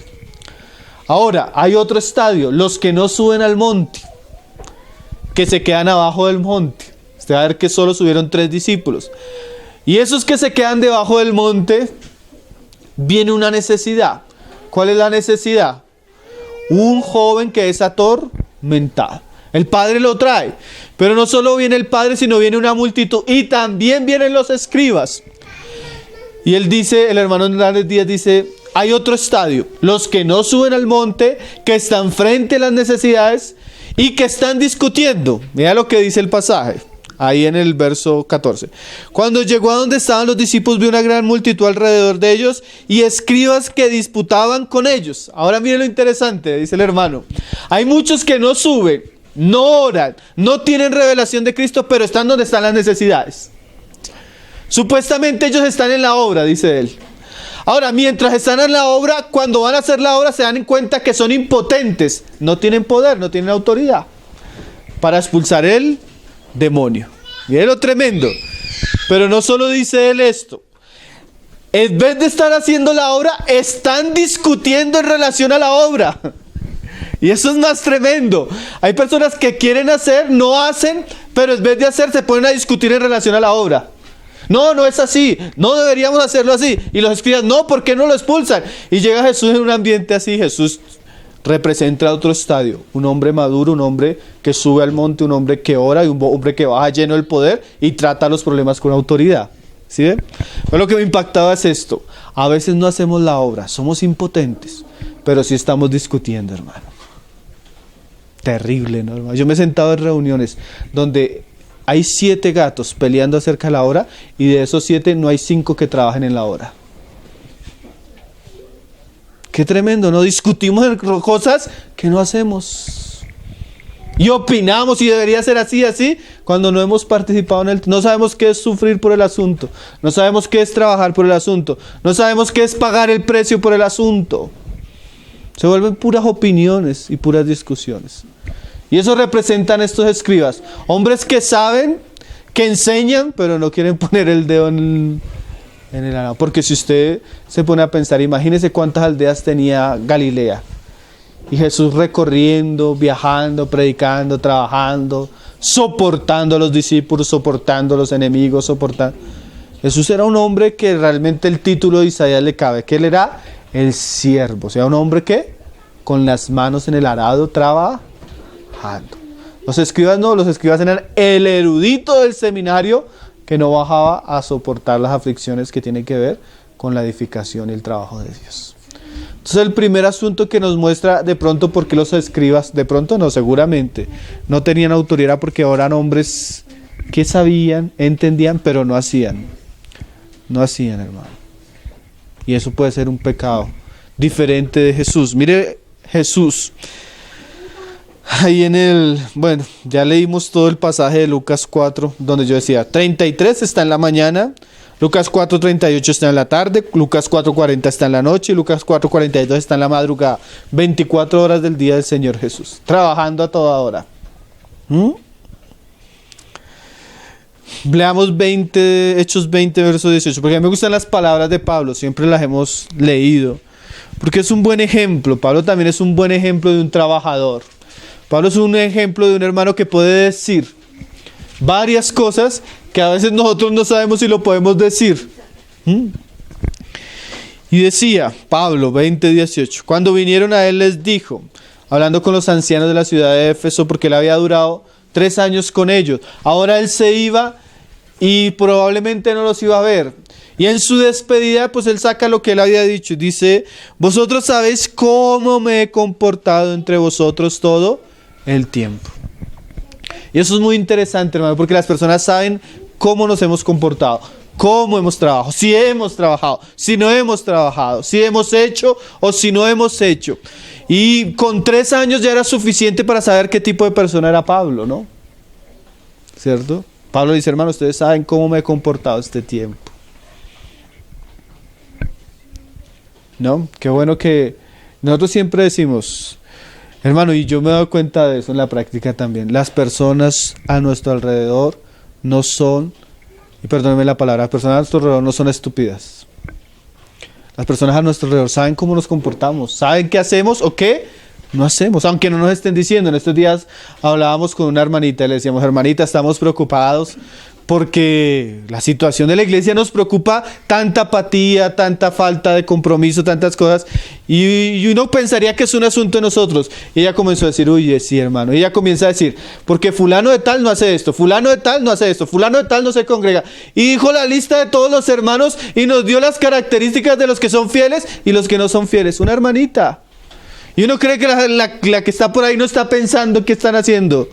Ahora, hay otro estadio, los que no suben al monte, que se quedan abajo del monte. Usted va a ver que solo subieron 3 discípulos. Y esos que se quedan debajo del monte, viene una necesidad. ¿Cuál es la necesidad? Un joven que es atormentado. El padre lo trae. Pero no solo viene el padre, sino viene una multitud. Y también vienen los escribas. Y él dice, el hermano Hernández Díaz dice, hay otro estadio. Los que no suben al monte, que están frente a las necesidades y que están discutiendo. Mira lo que dice el pasaje. Ahí en el verso 14. Cuando llegó a donde estaban los discípulos, vio una gran multitud alrededor de ellos y escribas que disputaban con ellos. Ahora miren lo interesante, dice el hermano. Hay muchos que no suben, no oran, no tienen revelación de Cristo, pero están donde están las necesidades. Supuestamente ellos están en la obra, dice él. Ahora, mientras están en la obra, cuando van a hacer la obra se dan cuenta que son impotentes. No tienen poder, no tienen autoridad para expulsar el demonio. Miren lo tremendo. Pero no solo dice él esto. En vez de estar haciendo la obra, están discutiendo en relación a la obra. Y eso es más tremendo. Hay personas que quieren hacer, no hacen, pero en vez de hacer, se ponen a discutir en relación a la obra. No, no es así. No deberíamos hacerlo así. Y los escribas, no, ¿por qué no lo expulsan? Y llega Jesús en un ambiente así. Jesús representa otro estadio, un hombre maduro, un hombre que sube al monte, un hombre que ora y un hombre que baja lleno del poder y trata los problemas con autoridad. ¿Sí ven? Pero lo que me impactaba es esto, a veces no hacemos la obra, somos impotentes, pero sí estamos discutiendo, hermano. Terrible, ¿no, hermano? Yo me he sentado en reuniones donde hay 7 gatos peleando acerca de la obra y de esos 7 no hay 5 que trabajen en la obra. Qué tremendo, ¿no? Discutimos en cosas que no hacemos. Y opinamos y debería ser así, cuando no hemos participado en no sabemos qué es sufrir por el asunto. No sabemos qué es trabajar por el asunto. No sabemos qué es pagar el precio por el asunto. Se vuelven puras opiniones y puras discusiones. Y eso representan estos escribas. Hombres que saben, que enseñan, pero no quieren poner el dedo en el arado. Porque si usted se pone a pensar, imagínese cuántas aldeas tenía Galilea. Y Jesús recorriendo, viajando, predicando, trabajando, soportando a los discípulos, soportando a los enemigos, soportando. Jesús era un hombre que realmente el título de Isaías le cabe, que él era el siervo. O sea, un hombre que con las manos en el arado trabajando. Los escribas no, los escribas eran el erudito del seminario que no bajaba a soportar las aflicciones que tienen que ver con la edificación y el trabajo de Dios. Entonces el primer asunto que nos muestra de pronto por qué los escribas, de pronto no, seguramente, no tenían autoridad porque eran hombres que sabían, entendían, pero no hacían. No hacían, hermano. Y eso puede ser un pecado diferente de Jesús. Mire Jesús. Ahí bueno, ya leímos todo el pasaje de Lucas 4, donde yo decía, 33 está en la mañana, Lucas 4:38 está en la tarde, Lucas 4:40 está en la noche y Lucas 4:42 está en la madrugada. 24 horas del día del Señor Jesús, trabajando a toda hora. Leamos Hechos 20, verso 18, porque a mí me gustan las palabras de Pablo, siempre las hemos leído, porque es un buen ejemplo. Pablo también es un buen ejemplo de un trabajador. Pablo es un ejemplo de un hermano que puede decir varias cosas que a veces nosotros no sabemos si lo podemos decir. Y decía, Pablo 20:18, cuando vinieron a él les dijo, hablando con los ancianos de la ciudad de Éfeso, porque él había durado 3 años con ellos. Ahora él se iba y probablemente no los iba a ver. Y en su despedida, pues él saca lo que él había dicho. Dice, vosotros sabéis cómo me he comportado entre vosotros todo el tiempo. Y eso es muy interesante, hermano, porque las personas saben cómo nos hemos comportado, cómo hemos trabajado, si hemos trabajado, si no hemos trabajado, si hemos hecho o si no hemos hecho. Y con 3 años ya era suficiente para saber qué tipo de persona era Pablo, ¿no? ¿Cierto? Pablo dice, hermano, ustedes saben cómo me he comportado este tiempo. ¿No? Qué bueno que nosotros siempre decimos, hermano, y yo me he dado cuenta de eso en la práctica también, las personas a nuestro alrededor no son, y perdónenme la palabra, las personas a nuestro alrededor no son estúpidas. Las personas a nuestro alrededor saben cómo nos comportamos, saben qué hacemos o qué no hacemos, aunque no nos estén diciendo. En estos días hablábamos con una hermanita y le decíamos, hermanita, estamos preocupados porque la situación de la iglesia nos preocupa, tanta apatía, tanta falta de compromiso, tantas cosas, y uno pensaría que es un asunto de nosotros. Y ella comenzó a decir, uy, sí, hermano. Y ella comienza a decir, porque fulano de tal no hace esto, fulano de tal no hace esto, fulano de tal no se congrega. Y dijo la lista de todos los hermanos y nos dio las características de los que son fieles y los que no son fieles. Una hermanita. Y uno cree que la que está por ahí no está pensando qué están haciendo.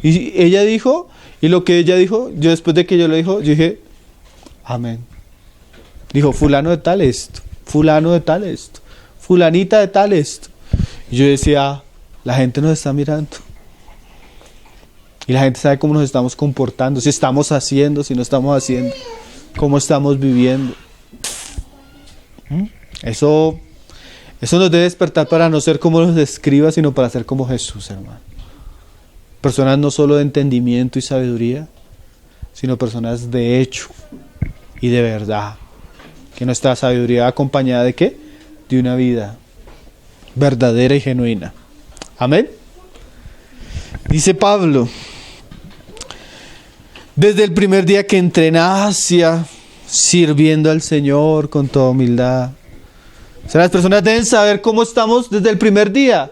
Y ella dijo... Y lo que ella dijo, yo después de que yo lo dijo, yo dije, amén. Dijo, fulano de tal esto, fulano de tal esto, fulanita de tal esto. Y yo decía, la gente nos está mirando. Y la gente sabe cómo nos estamos comportando, si estamos haciendo, si no estamos haciendo, cómo estamos viviendo. Eso nos debe despertar para no ser como los escribas, sino para ser como Jesús, hermano. Personas no solo de entendimiento y sabiduría, sino personas de hecho y de verdad. Que nuestra sabiduría va acompañada de ¿qué? De una vida verdadera y genuina. Amén. Dice Pablo, desde el primer día que entré en Asia, sirviendo al Señor con toda humildad. O sea, las personas deben saber cómo estamos desde el primer día.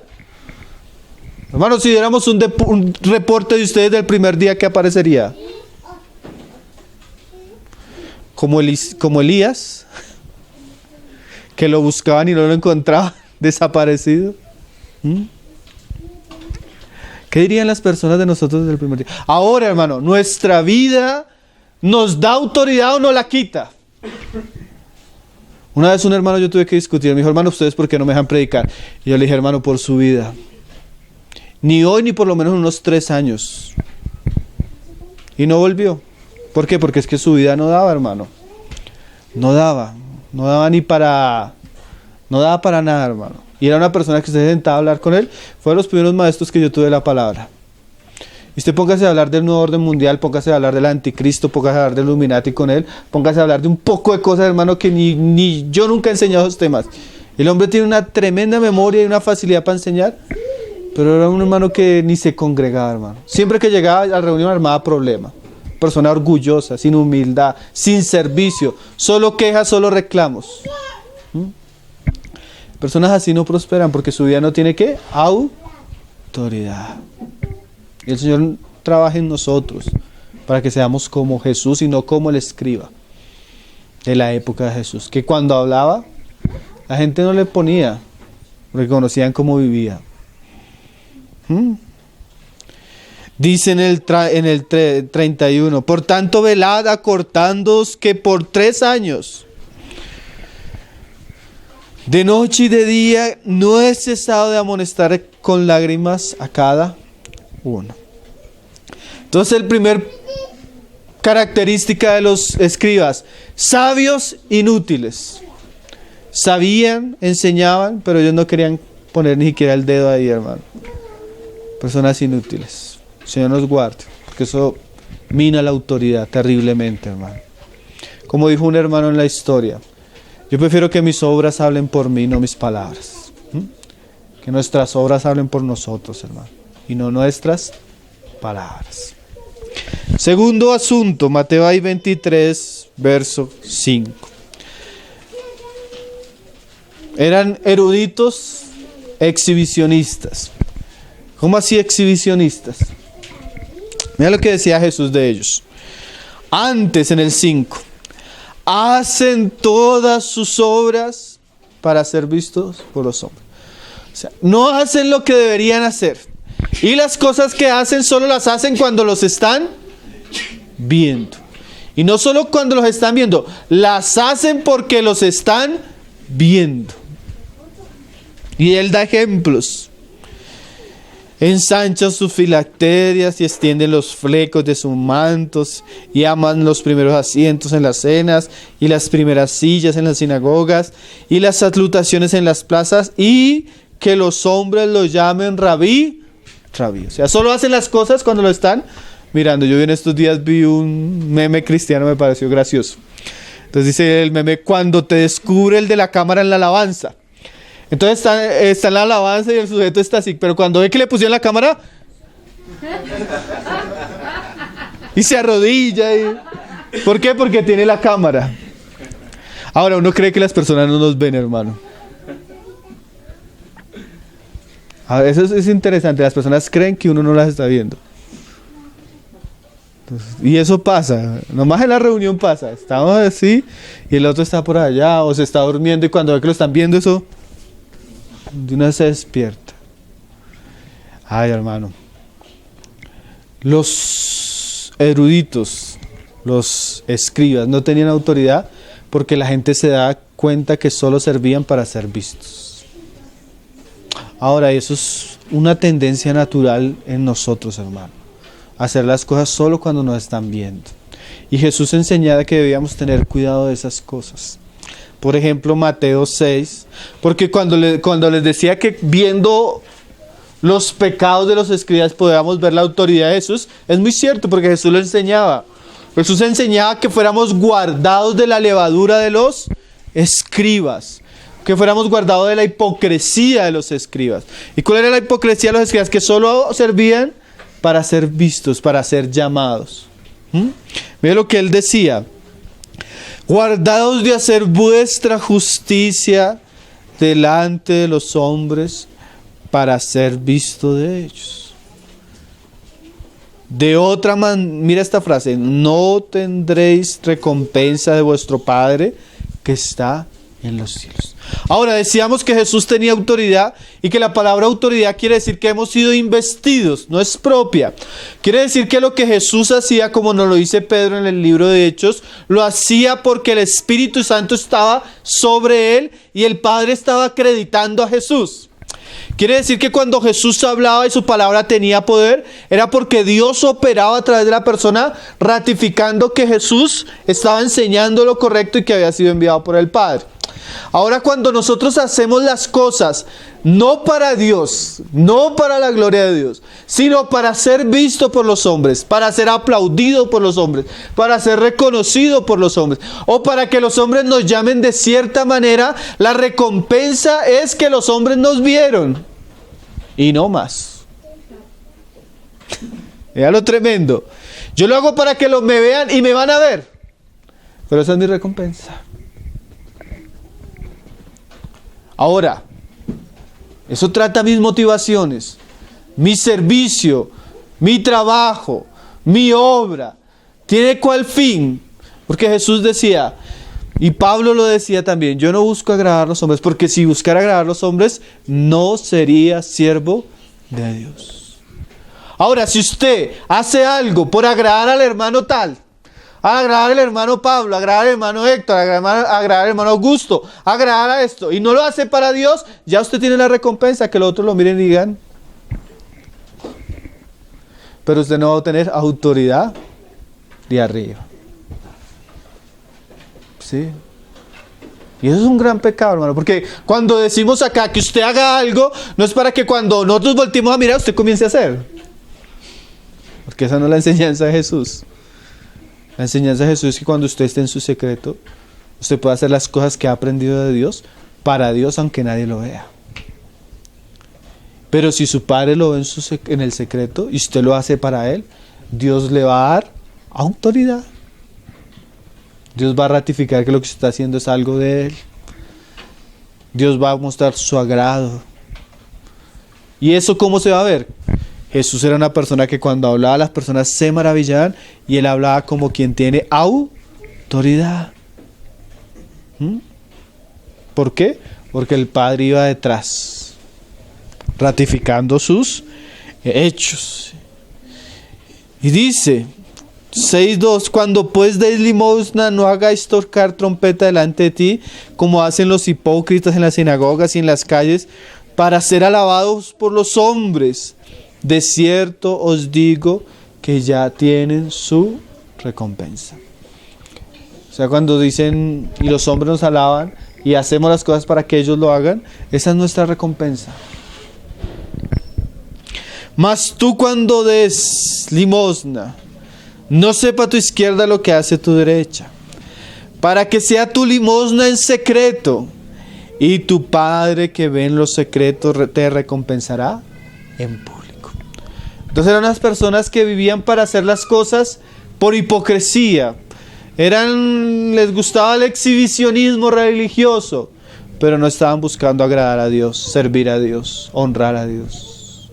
Hermanos, si diéramos un reporte de ustedes del primer día, ¿qué aparecería? Como Elías, que lo buscaban y no lo encontraban, desaparecido. ¿Qué dirían las personas de nosotros desde el primer día? Ahora, hermano, nuestra vida nos da autoridad o no la quita. Una vez un hermano yo tuve que discutir, me dijo, hermano, ¿ustedes por qué no me dejan predicar? Y yo le dije, hermano, por su vida. Ni hoy, ni por lo menos unos 3 años. Y no volvió. ¿Por qué? Porque es que su vida no daba, hermano. No daba ni para... No daba para nada, hermano. Y era una persona que se sentaba a hablar con él. Fue de los primeros maestros que yo tuve la palabra. Y usted póngase a hablar del nuevo orden mundial, póngase a hablar del anticristo, póngase a hablar del Illuminati con él, póngase a hablar de un poco de cosas, hermano, que ni yo nunca he enseñado esos temas. El hombre tiene una tremenda memoria y una facilidad para enseñar. Pero era un hermano que ni se congregaba, hermano. Siempre que llegaba a la reunión armaba problema. Persona orgullosa, sin humildad, sin servicio. Solo quejas, solo reclamos. Personas así no prosperan porque su vida no tiene ¿qué? Autoridad. Y el Señor trabaja en nosotros para que seamos como Jesús y no como el escriba de la época de Jesús. Que cuando hablaba, la gente no le ponía, porque conocían cómo vivía. Dice en el 31, por tanto velad acortándoos que por 3 años, de noche y de día, no he cesado de amonestar con lágrimas a cada uno. Entonces el primer característica de los escribas, sabios inútiles. Sabían, enseñaban, pero ellos no querían poner ni siquiera el dedo ahí, hermano. Personas inútiles. Señor nos guarde, porque eso mina la autoridad terriblemente, hermano. Como dijo un hermano en la historia, yo prefiero que mis obras hablen por mí, no mis palabras. Que nuestras obras hablen por nosotros, hermano, y no nuestras palabras. Segundo asunto, Mateo 23, verso 5. Eran eruditos exhibicionistas. ¿Cómo así exhibicionistas? Mira lo que decía Jesús de ellos. Antes, en el 5, hacen todas sus obras para ser vistos por los hombres. O sea, no hacen lo que deberían hacer. Y las cosas que hacen solo las hacen cuando los están viendo. Y no solo cuando los están viendo, las hacen porque los están viendo. Y Él da ejemplos. Ensanchan sus filacterias y extienden los flecos de sus mantos y aman los primeros asientos en las cenas y las primeras sillas en las sinagogas y las salutaciones en las plazas y que los hombres lo llamen rabí. O sea, solo hacen las cosas cuando lo están mirando. Yo en estos días vi un meme cristiano, me pareció gracioso. Entonces dice el meme, cuando te descubre el de la cámara en la alabanza. Entonces está en la alabanza y el sujeto está así, pero cuando ve que le pusieron la cámara y se arrodilla. ¿Por qué? Porque tiene la cámara. Ahora, uno cree que las personas no nos ven, hermano. Eso es interesante, las personas creen que uno no las está viendo. Entonces, y eso pasa, nomás en la reunión pasa, estamos así y el otro está por allá o se está durmiendo y cuando ve que lo están viendo eso... de una vez se despierta. Ay, hermano. Los eruditos, los escribas, no tenían autoridad porque la gente se da cuenta que solo servían para ser vistos. Ahora, eso es una tendencia natural en nosotros, hermano. Hacer las cosas solo cuando nos están viendo. Y Jesús enseñaba que debíamos tener cuidado de esas cosas. Por ejemplo, Mateo 6, porque cuando les decía que viendo los pecados de los escribas podíamos ver la autoridad de Jesús, es muy cierto porque Jesús lo enseñaba. Jesús enseñaba que fuéramos guardados de la levadura de los escribas, que fuéramos guardados de la hipocresía de los escribas. ¿Y cuál era la hipocresía de los escribas? Que solo servían para ser vistos, para ser llamados. Mira lo que él decía. Guardaos de hacer vuestra justicia delante de los hombres para ser visto de ellos. De otra manera, mira esta frase, no tendréis recompensa de vuestro Padre que está en los cielos. Ahora, decíamos que Jesús tenía autoridad y que la palabra autoridad quiere decir que hemos sido investidos, no es propia. Quiere decir que lo que Jesús hacía, como nos lo dice Pedro en el libro de Hechos, lo hacía porque el Espíritu Santo estaba sobre él y el Padre estaba acreditando a Jesús. Quiere decir que cuando Jesús hablaba y su palabra tenía poder, era porque Dios operaba a través de la persona, ratificando que Jesús estaba enseñando lo correcto y que había sido enviado por el Padre. Ahora, cuando nosotros hacemos las cosas no para Dios, no para la gloria de Dios, sino para ser visto por los hombres, para ser aplaudido por los hombres, para ser reconocido por los hombres, o para que los hombres nos llamen de cierta manera, la recompensa es que los hombres nos vieron y no más. Mira lo tremendo. Yo lo hago para que me vean y me van a ver, pero esa es mi recompensa. Ahora, eso trata mis motivaciones, mi servicio, mi trabajo, mi obra. ¿Tiene cuál fin? Porque Jesús decía, y Pablo lo decía también, yo no busco agradar a los hombres, porque si buscara agradar a los hombres, no sería siervo de Dios. Ahora, si usted hace algo por agradar al hermano tal, agradar al hermano Pablo, agradar al hermano Héctor, agradar al hermano Augusto, agradar a esto, y no lo hace para Dios, ya usted tiene la recompensa, que los otros lo miren y digan. Pero usted no va a obtener autoridad de arriba. ¿Sí? Y eso es un gran pecado, hermano, porque cuando decimos acá que usted haga algo, no es para que cuando nosotros volteemos a mirar, usted comience a hacer. Porque esa no es la enseñanza de Jesús. La enseñanza de Jesús es que cuando usted esté en su secreto, usted puede hacer las cosas que ha aprendido de Dios, para Dios, aunque nadie lo vea. Pero si su Padre lo ve en el secreto y usted lo hace para Él, Dios le va a dar autoridad. Dios va a ratificar que lo que se está haciendo es algo de Él. Dios va a mostrar su agrado. ¿Y eso cómo se va a ver? Jesús era una persona que cuando hablaba las personas se maravillaban y Él hablaba como quien tiene autoridad. ¿Por qué? Porque el Padre iba detrás, ratificando sus hechos. Y dice 6:2: cuando pues deis limosna, no hagáis tocar trompeta delante de ti, como hacen los hipócritas en las sinagogas y en las calles, para ser alabados por los hombres. De cierto os digo que ya tienen su recompensa. O sea, cuando dicen y los hombres nos alaban y hacemos las cosas para que ellos lo hagan, esa es nuestra recompensa. Mas tú, cuando des limosna, no sepa tu izquierda lo que hace tu derecha, para que sea tu limosna en secreto, y tu Padre que ve en los secretos te recompensará en público. Entonces eran unas personas que vivían para hacer las cosas por hipocresía. Les gustaba el exhibicionismo religioso, pero no estaban buscando agradar a Dios, servir a Dios, honrar a Dios.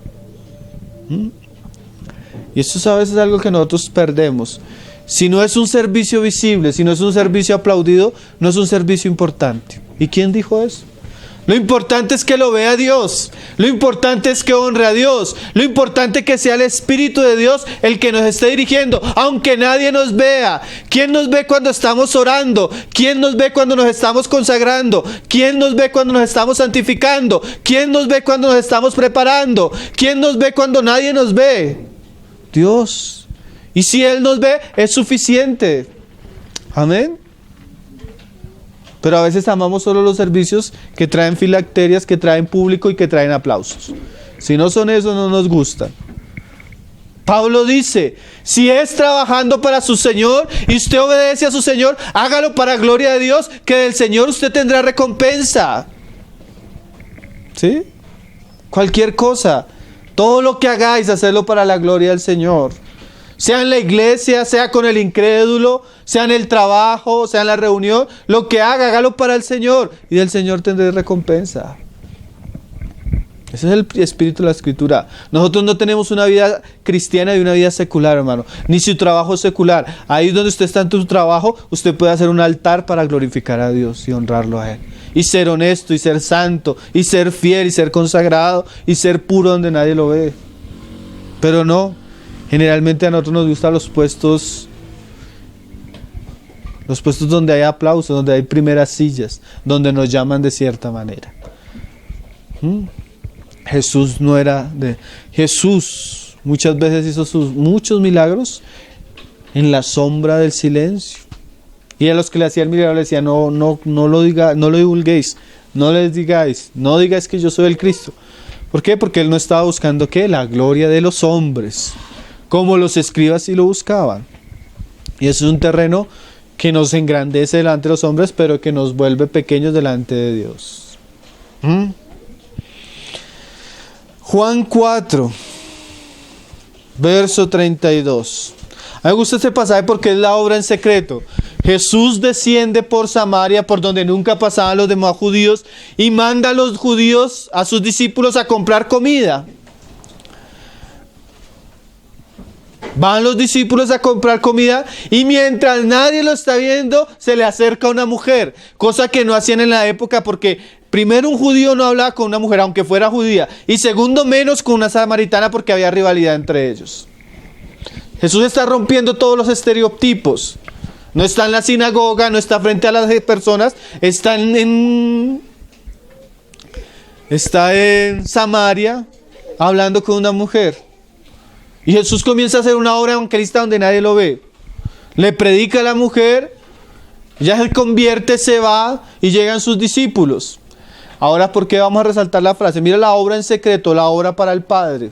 Y eso a veces es algo que nosotros perdemos. Si no es un servicio visible, si no es un servicio aplaudido, no es un servicio importante. ¿Y quién dijo eso? Lo importante es que lo vea Dios. Lo importante es que honre a Dios. Lo importante es que sea el Espíritu de Dios el que nos esté dirigiendo, aunque nadie nos vea. ¿Quién nos ve cuando estamos orando? ¿Quién nos ve cuando nos estamos consagrando? ¿Quién nos ve cuando nos estamos santificando? ¿Quién nos ve cuando nos estamos preparando? ¿Quién nos ve cuando nadie nos ve? Dios. Y si Él nos ve, es suficiente. Amén. Pero a veces amamos solo los servicios que traen filacterias, que traen público y que traen aplausos. Si no son esos, no nos gustan. Pablo dice, si es trabajando para su Señor y usted obedece a su Señor, hágalo para gloria de Dios, que del Señor usted tendrá recompensa. ¿Sí? Cualquier cosa, todo lo que hagáis, hacerlo para la gloria del Señor. Sea en la iglesia, sea con el incrédulo, sea en el trabajo, sea en la reunión, lo que haga, hágalo para el Señor y del Señor tendré recompensa. Ese es el espíritu de la Escritura. Nosotros no tenemos una vida cristiana y una vida secular, hermano. Ni su trabajo es secular. Ahí donde usted está en su trabajo, usted puede hacer un altar para glorificar a Dios y honrarlo a Él. Y ser honesto, y ser santo, y ser fiel, y ser consagrado, y ser puro donde nadie lo ve. Pero no. Generalmente a nosotros nos gustan los puestos donde hay aplausos, donde hay primeras sillas, donde nos llaman de cierta manera. Jesús no era de... Jesús muchas veces hizo muchos milagros en la sombra del silencio. Y a los que le hacían milagros le decía, no lo divulguéis, no les digáis, no digáis que yo soy el Cristo. ¿Por qué? Porque Él no estaba buscando ¿qué? La gloria de los hombres, como los escribas sí lo buscaban. Y eso es un terreno que nos engrandece delante de los hombres, pero que nos vuelve pequeños delante de Dios. Juan 4, verso 32. A mí me gusta este pasaje porque es la obra en secreto. Jesús desciende por Samaria, por donde nunca pasaban los demás judíos, y manda a los judíos, a sus discípulos, a comprar comida. Van los discípulos a comprar comida y mientras nadie lo está viendo, se le acerca una mujer, cosa que no hacían en la época porque primero, un judío no hablaba con una mujer, aunque fuera judía. Y segundo, menos con una samaritana, porque había rivalidad entre ellos. Jesús está rompiendo todos los estereotipos. No está en la sinagoga, no está frente a las personas, está en Samaria, hablando con una mujer. Y Jesús comienza a hacer una obra evangelista donde nadie lo ve. Le predica a la mujer, ya se convierte, se va y llegan sus discípulos. Ahora, ¿por qué vamos a resaltar la frase? Mira la obra en secreto, la obra para el Padre.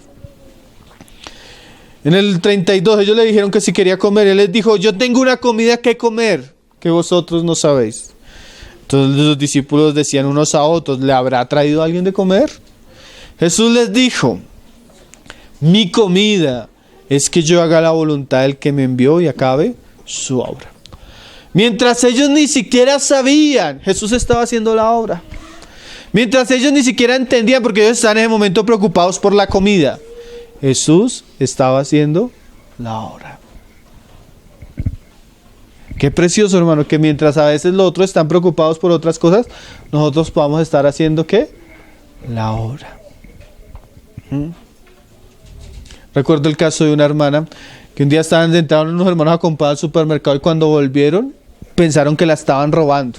En el 32 ellos le dijeron que si quería comer. Él les dijo, yo tengo una comida que comer que vosotros no sabéis. Entonces los discípulos decían unos a otros, ¿le habrá traído a alguien de comer? Jesús les dijo, mi comida es que yo haga la voluntad del que me envió y acabe su obra. Mientras ellos ni siquiera sabían, Jesús estaba haciendo la obra. Mientras ellos ni siquiera entendían, porque ellos están en ese momento preocupados por la comida, Jesús estaba haciendo la obra. Qué precioso, hermano, que mientras a veces los otros están preocupados por otras cosas, nosotros podamos estar haciendo ¿qué? La obra. Recuerdo el caso de una hermana que un día entraron unos hermanos a comprar al supermercado y cuando volvieron pensaron que la estaban robando.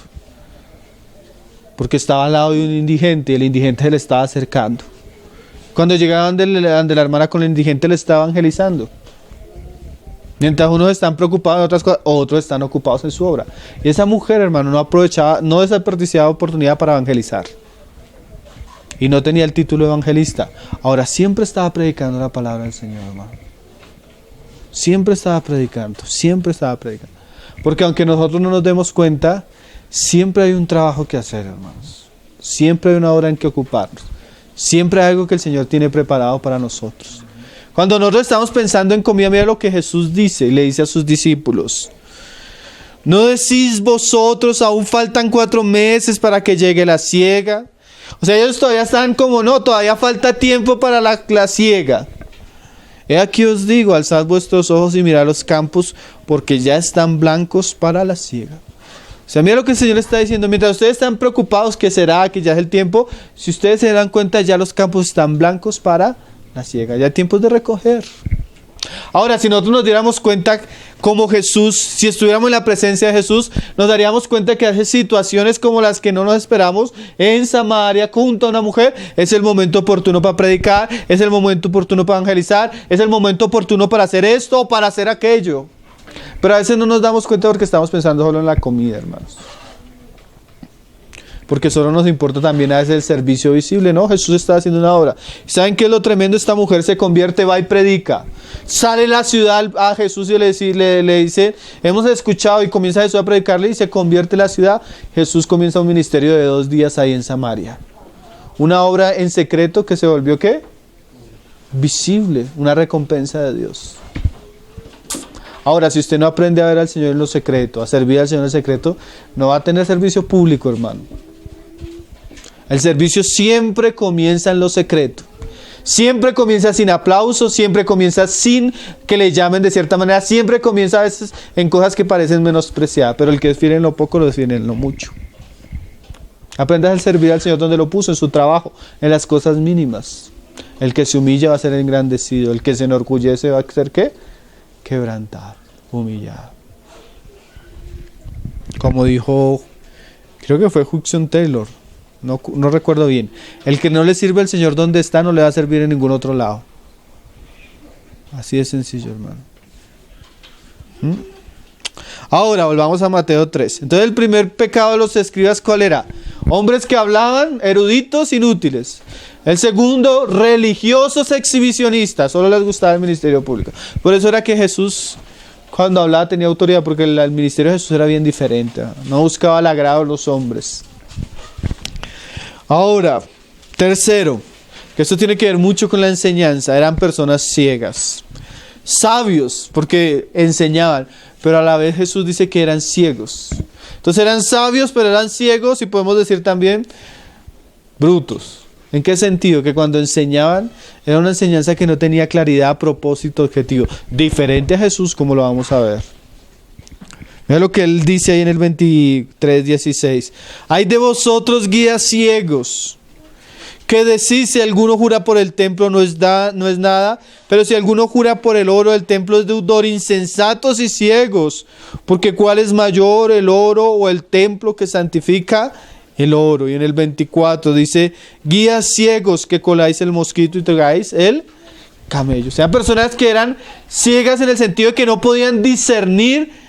Porque estaba al lado de un indigente y el indigente se le estaba acercando. Cuando llegaban de la hermana con el indigente le estaba evangelizando. Mientras unos están preocupados en otras cosas, otros están ocupados en su obra. Y esa mujer, hermano, no desperdiciaba oportunidad para evangelizar. Y no tenía el título de evangelista. Ahora siempre estaba predicando la palabra del Señor, hermano. Siempre estaba predicando. Porque aunque nosotros no nos demos cuenta, siempre hay un trabajo que hacer, hermanos. Siempre hay una hora en que ocuparnos. Siempre hay algo que el Señor tiene preparado para nosotros. Cuando nosotros estamos pensando en comida, mira lo que Jesús dice y le dice a sus discípulos. ¿No decís vosotros, aún faltan 4 meses para que llegue la siega? O sea, ellos todavía están como, no, todavía falta tiempo para la siega. He aquí os digo, alzad vuestros ojos y mirad los campos, porque ya están blancos para la siega. O sea, mira lo que el Señor está diciendo. Mientras ustedes están preocupados, que será, que ya es el tiempo, si ustedes se dan cuenta, ya los campos están blancos para la siega. Ya tiempos de recoger. Ahora, si nosotros nos diéramos cuenta como Jesús, si estuviéramos en la presencia de Jesús, nos daríamos cuenta que hace situaciones como las que no nos esperamos en Samaria, junto a una mujer, es el momento oportuno para predicar, es el momento oportuno para evangelizar, es el momento oportuno para hacer esto o para hacer aquello. Pero a veces no nos damos cuenta porque estamos pensando solo en la comida, hermanos. Porque solo nos importa también a veces el servicio visible, ¿no? Jesús está haciendo una obra. ¿Saben qué es lo tremendo? Esta mujer se convierte, va y predica. Sale a la ciudad a Jesús y le dice, hemos escuchado, y comienza Jesús a predicarle y se convierte en la ciudad. Jesús comienza un ministerio de 2 días ahí en Samaria. Una obra en secreto que se volvió, ¿qué? Visible, una recompensa de Dios. Ahora, si usted no aprende a ver al Señor en lo secreto, a servir al Señor en lo secreto, no va a tener servicio público, hermano. El servicio siempre comienza en lo secreto. Siempre comienza sin aplausos, siempre comienza sin que le llamen de cierta manera, siempre comienza a veces en cosas que parecen menospreciadas, pero el que desfiere en lo poco lo desfiere en lo mucho. Aprenda a servir al Señor donde lo puso, en su trabajo, en las cosas mínimas. El que se humilla va a ser engrandecido, el que se enorgullece va a ser ¿qué? Quebrantado, humillado. Como dijo, creo que fue Hudson Taylor, no recuerdo bien, el que no le sirve al Señor donde está no le va a servir en ningún otro lado. Así de sencillo, hermano. Ahora volvamos a Mateo 3. Entonces el primer pecado de los escribas, ¿cuál era? Hombres que hablaban, eruditos, inútiles. El segundo, religiosos exhibicionistas, solo les gustaba el ministerio público. Por eso era que Jesús, cuando hablaba, tenía autoridad, porque el ministerio de Jesús era bien diferente. No buscaba el agrado de los hombres. Ahora, tercero, que esto tiene que ver mucho con la enseñanza, eran personas ciegas. Sabios, porque enseñaban, pero a la vez Jesús dice que eran ciegos. Entonces eran sabios, pero eran ciegos, y podemos decir también brutos. ¿En qué sentido? Que cuando enseñaban, era una enseñanza que no tenía claridad, propósito, objetivo. Diferente a Jesús, como lo vamos a ver. Mira lo que él dice ahí en el 23:16. Hay de vosotros guías ciegos, que decís: si alguno jura por el templo no es nada, pero si alguno jura por el oro del templo es deudor. Insensatos y ciegos, porque ¿cuál es mayor, el oro o el templo que santifica el oro? Y en el 24 dice: guías ciegos, que coláis el mosquito y tragáis el camello. O sea, personas que eran ciegas en el sentido de que no podían discernir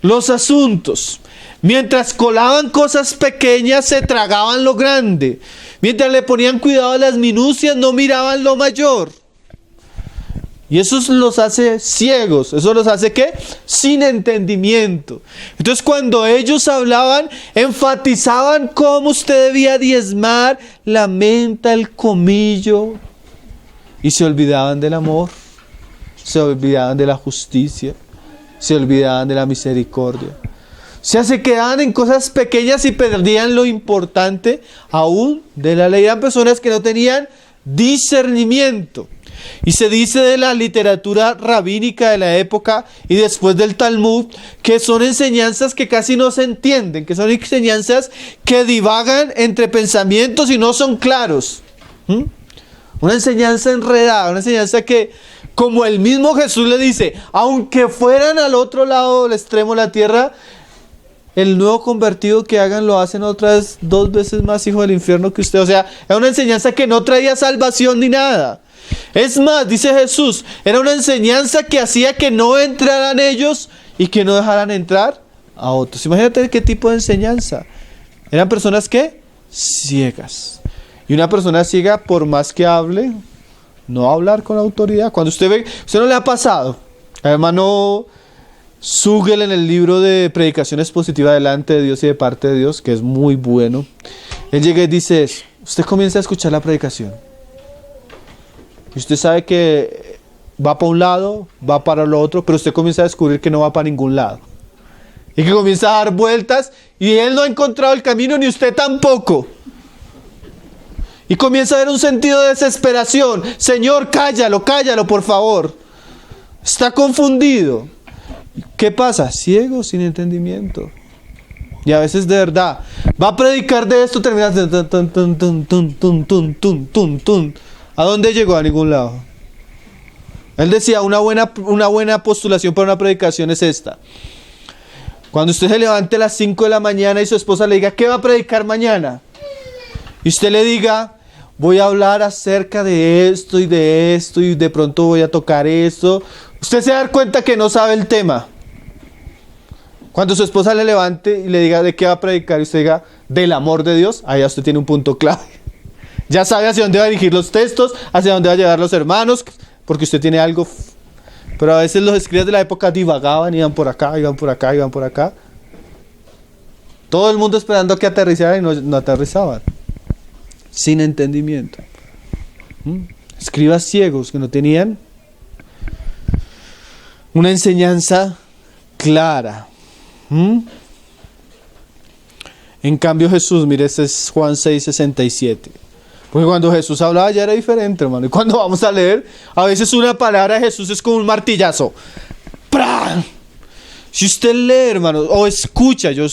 los asuntos. Mientras colaban cosas pequeñas, se tragaban lo grande. Mientras le ponían cuidado a las minucias, no miraban lo mayor. Y eso los hace ciegos. Eso los hace ¿qué? Sin entendimiento. Entonces, cuando ellos hablaban, enfatizaban cómo usted debía diezmar la menta, el comillo, y se olvidaban del amor, se olvidaban de la justicia, se olvidaban de la misericordia. O sea, se quedaban en cosas pequeñas y perdían lo importante aún de la ley. Eran personas que no tenían discernimiento. Y se dice de la literatura rabínica de la época y después del Talmud que son enseñanzas que casi no se entienden, que son enseñanzas que divagan entre pensamientos y no son claros. Una enseñanza enredada, una enseñanza que, como el mismo Jesús le dice, aunque fueran al otro lado del extremo de la tierra, el nuevo convertido que hagan lo hacen otras 2 veces más hijo del infierno que usted. O sea, es una enseñanza que no traía salvación ni nada. Es más, dice Jesús, era una enseñanza que hacía que no entraran ellos y que no dejaran entrar a otros. Imagínate qué tipo de enseñanza. Eran personas que ciegas. Y una persona ciega, por más que hable, no va a hablar con autoridad. Cuando usted ve, ¿usted no le ha pasado? Hermano Sugel, en el libro de Predicaciones Positivas delante de Dios y de parte de Dios, que es muy bueno, él llega y dice eso. Usted comienza a escuchar la predicación y usted sabe que va para un lado, va para lo otro, pero usted comienza a descubrir que no va para ningún lado y que comienza a dar vueltas y él no ha encontrado el camino, ni usted tampoco. Y comienza a haber un sentido de desesperación. Señor, cállalo, por favor. Está confundido. ¿Qué pasa? Ciego, sin entendimiento. Y a veces de verdad, va a predicar de esto, termina ¿a dónde llegó? A ningún lado. Él decía, una buena postulación para una predicación es esta. Cuando usted se levante a las 5 de la mañana y su esposa le diga, ¿qué va a predicar mañana? Y usted le diga, voy a hablar acerca de esto y de pronto voy a tocar esto. Usted se va a dar cuenta que no sabe el tema. Cuando su esposa le levante y le diga de qué va a predicar y usted diga del amor de Dios, ahí ya usted tiene un punto clave. Ya sabe hacia dónde va a dirigir los textos, hacia dónde va a llevar los hermanos, porque usted tiene algo. Pero a veces los escribas de la época divagaban, iban por acá, iban por acá, iban por acá. Todo el mundo esperando a que aterrizara y no aterrizaban. Sin entendimiento. Escribas ciegos que no tenían una enseñanza clara. En cambio Jesús, mire, este es Juan 6:67. Porque cuando Jesús hablaba ya era diferente, hermano. Y cuando vamos a leer, a veces una palabra de Jesús es como un martillazo. ¡Pran! Si usted lee, hermano, o escucha, yo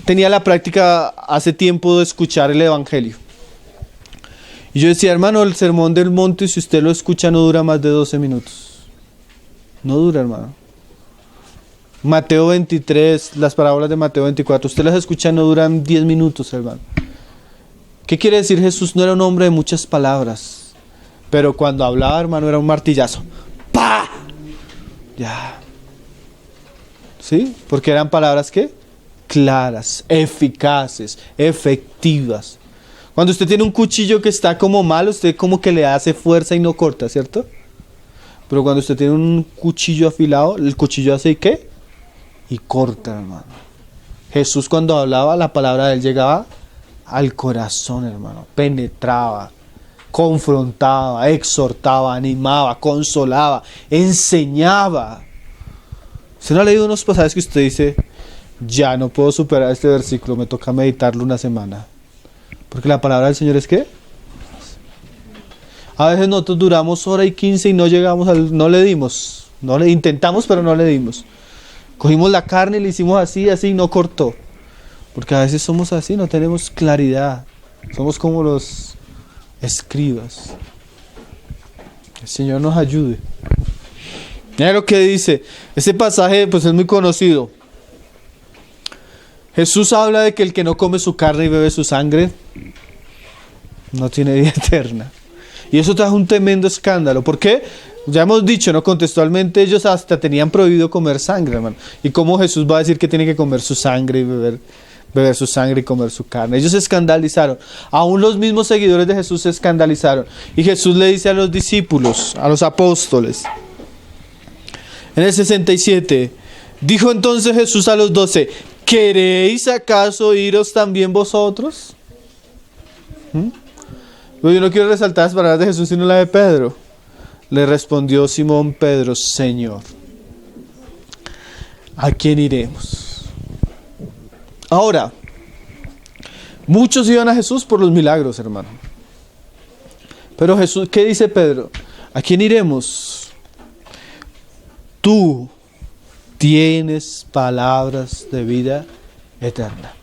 tenía la práctica hace tiempo de escuchar el Evangelio. Y yo decía, hermano, el sermón del monte, si usted lo escucha, no dura más de 12 minutos. No dura, hermano. Mateo 23, las parábolas de Mateo 24, usted las escucha, no duran 10 minutos, hermano. ¿Qué quiere decir? Jesús no era un hombre de muchas palabras, pero cuando hablaba, hermano, era un martillazo. ¡Pah! Ya. ¿Sí? Porque eran palabras, ¿qué? Claras, eficaces, efectivas. Cuando usted tiene un cuchillo que está como mal, usted como que le hace fuerza y no corta, ¿cierto? Pero cuando usted tiene un cuchillo afilado, el cuchillo hace ¿qué? Y corta, hermano. Jesús cuando hablaba, la palabra de él llegaba al corazón, hermano. Penetraba, confrontaba, exhortaba, animaba, consolaba, enseñaba. ¿Usted no ha leído unos pasajes que usted dice, ya no puedo superar este versículo, me toca meditarlo una semana? Porque la palabra del Señor es ¿qué? A veces nosotros duramos 1:15 y no llegamos no le dimos. Intentamos, pero no le dimos. Cogimos la carne y le hicimos así, así y no cortó. Porque a veces somos así, no tenemos claridad. Somos como los escribas. El Señor nos ayude. Mira lo que dice. Ese pasaje pues es muy conocido. Jesús habla de que el que no come su carne y bebe su sangre no tiene vida eterna. Y eso trajo un tremendo escándalo. ¿Por qué? Ya hemos dicho, ¿no? Contextualmente ellos hasta tenían prohibido comer sangre, hermano. ¿Y cómo Jesús va a decir que tiene que comer su sangre y beber su sangre y comer su carne? Ellos se escandalizaron. Aún los mismos seguidores de Jesús se escandalizaron. Y Jesús le dice a los discípulos, a los apóstoles, en el 67, dijo entonces Jesús a los 12, ¿queréis acaso iros también vosotros? Pero yo no quiero resaltar las palabras de Jesús sino la de Pedro. Le respondió Simón Pedro, Señor, ¿a quién iremos? Ahora, muchos iban a Jesús por los milagros, hermano. Pero Jesús, ¿qué dice Pedro? ¿A quién iremos? Tú tienes palabras de vida eterna.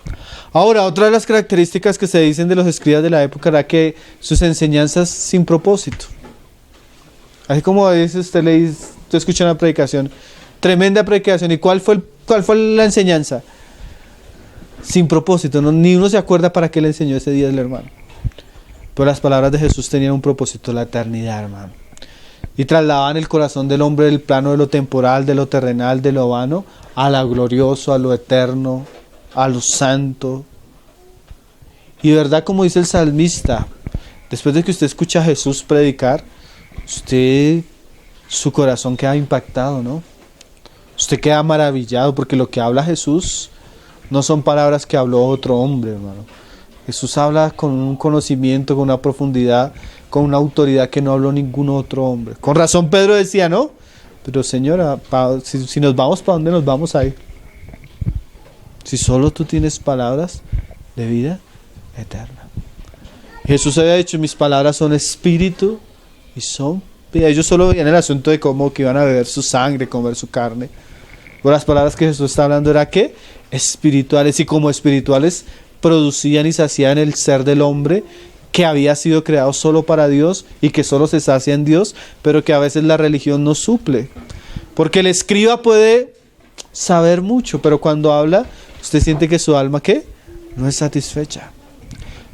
Ahora, otra de las características que se dicen de los escribas de la época era que sus enseñanzas sin propósito. Así como a veces usted escucha una predicación, tremenda predicación, ¿y cuál fue la enseñanza? Sin propósito, ¿no? Ni uno se acuerda para qué le enseñó ese día el hermano. Pero las palabras de Jesús tenían un propósito, la eternidad, hermano. Y trasladaban el corazón del hombre del plano de lo temporal, de lo terrenal, de lo vano, a lo glorioso, a lo eterno, a lo santo. Y de verdad, como dice el salmista, después de que usted escucha a Jesús predicar, su corazón queda impactado, ¿no? Usted queda maravillado porque lo que habla Jesús no son palabras que habló otro hombre, hermano. Jesús habla con un conocimiento, con una profundidad, con una autoridad que no habló ningún otro hombre. Con razón Pedro decía, ¿no? Pero Señora, si nos vamos, ¿para dónde nos vamos a ir? Si solo tú tienes palabras de vida eterna. Jesús había dicho, mis palabras son espíritu y son vida. Ellos solo veían el asunto de cómo que iban a beber su sangre, comer su carne. Pero las palabras que Jesús está hablando era que espirituales, y como espirituales producían y saciaban el ser del hombre que había sido creado solo para Dios y que solo se sacia en Dios, pero que a veces la religión no suple. Porque el escriba puede saber mucho, pero cuando habla, usted siente que su alma, ¿qué? No es satisfecha.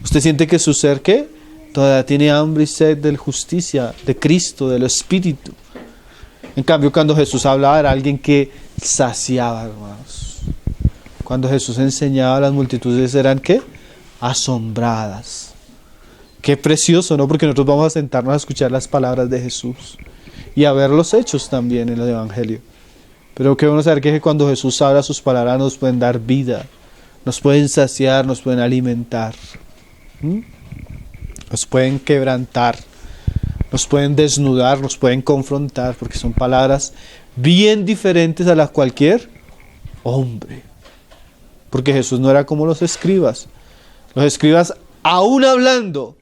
Usted siente que su ser, ¿qué? Todavía tiene hambre y sed de justicia, de Cristo, del Espíritu. En cambio, cuando Jesús hablaba, era alguien que saciaba, hermanos. Cuando Jesús enseñaba, las multitudes eran, ¿qué? Asombradas. Qué precioso, ¿no? Porque nosotros vamos a sentarnos a escuchar las palabras de Jesús y a ver los hechos también en el Evangelio. Pero qué bueno saber que cuando Jesús habla, sus palabras nos pueden dar vida, nos pueden saciar, nos pueden alimentar, nos pueden quebrantar, nos pueden desnudar, nos pueden confrontar, porque son palabras bien diferentes a las de cualquier hombre. Porque Jesús no era como los escribas. Los escribas, aún hablando,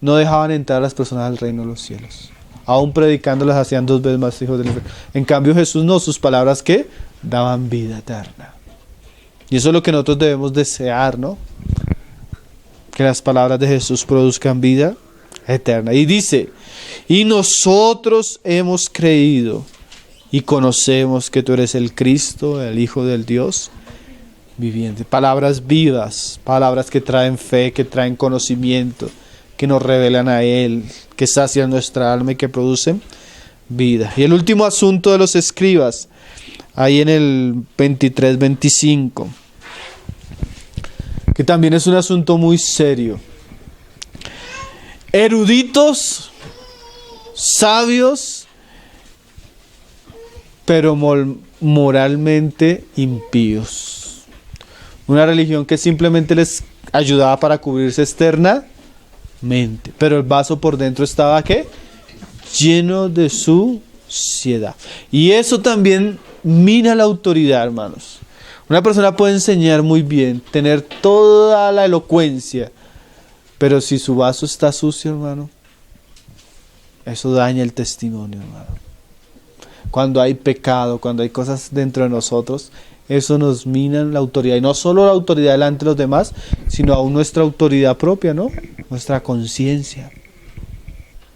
no dejaban entrar a las personas al reino de los cielos. Aún predicando las hacían 2 veces más hijos del infierno. En cambio Jesús no, sus palabras ¿qué? Daban vida eterna. Y eso es lo que nosotros debemos desear, ¿no? Que las palabras de Jesús produzcan vida eterna. Y dice, y nosotros hemos creído y conocemos que tú eres el Cristo, el Hijo del Dios viviente. Palabras vivas, palabras que traen fe, que traen conocimiento, que nos revelan a Él, que sacian nuestra alma y que producen vida. Y el último asunto de los escribas, ahí en el 23-25, que también es un asunto muy serio. Eruditos, sabios, pero moralmente impíos. Una religión que simplemente les ayudaba para cubrirse externamente, pero el vaso por dentro estaba ¿qué? Lleno de suciedad. Y eso también mina la autoridad, hermanos. Una persona puede enseñar muy bien, tener toda la elocuencia, pero si su vaso está sucio, hermano, eso daña el testimonio, hermano. cuando hay pecado, cuando hay cosas dentro de nosotros, eso nos mina la autoridad. Y no solo la autoridad delante de los demás, sino aún nuestra autoridad propia, ¿no? Nuestra conciencia.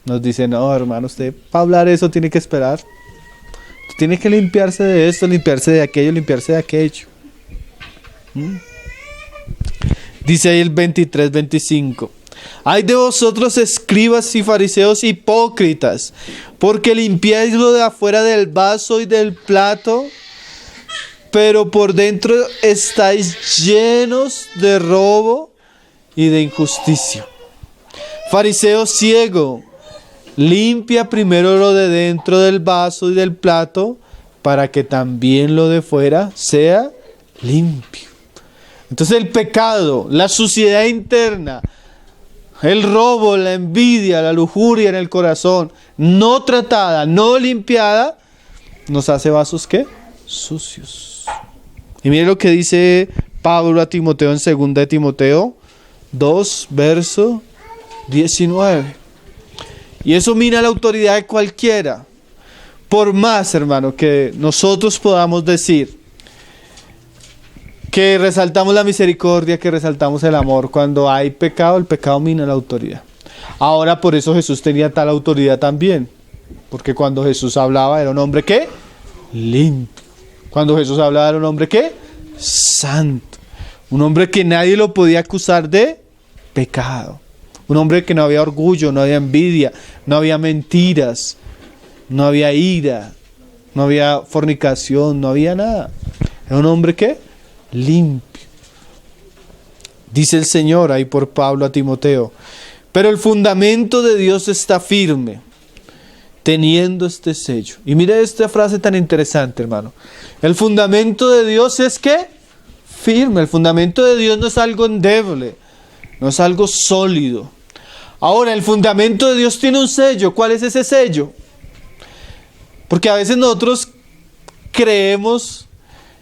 Nos dice, no, hermano, usted para hablar eso tiene que esperar. Tiene que limpiarse de esto, limpiarse de aquello, limpiarse de aquello. Dice ahí el 23, 25. Ay de vosotros, escribas y fariseos hipócritas, porque limpiáis lo de afuera del vaso y del plato, pero por dentro estáis llenos de robo y de injusticia. Fariseo ciego, limpia primero lo de dentro del vaso y del plato, para que también lo de fuera sea limpio. Entonces el pecado, la suciedad interna, el robo, la envidia, la lujuria en el corazón, no tratada, no limpiada, nos hace vasos ¿qué? Sucios. Y mire lo que dice Pablo a Timoteo en 2 de Timoteo 2, verso 19. Y eso mina la autoridad de cualquiera. Por más, hermano, que nosotros podamos decir que resaltamos la misericordia, que resaltamos el amor, cuando hay pecado, el pecado mina la autoridad. Ahora por eso Jesús tenía tal autoridad también. Porque cuando Jesús hablaba era un hombre ¿qué? Limpio. Cuando Jesús hablaba era un hombre ¿qué? Santo. Un hombre que nadie lo podía acusar de pecado. Un hombre que no había orgullo, no había envidia, no había mentiras, no había ira, no había fornicación, no había nada. Era un hombre ¿qué? Limpio. Dice el Señor ahí por Pablo a Timoteo, pero el fundamento de Dios está firme, teniendo este sello. Y mire esta frase tan interesante, hermano. El fundamento de Dios es ¿qué? Firme. El fundamento de Dios no es algo endeble, no es algo sólido. Ahora, el fundamento de Dios tiene un sello. ¿Cuál es ese sello? Porque a veces nosotros creemos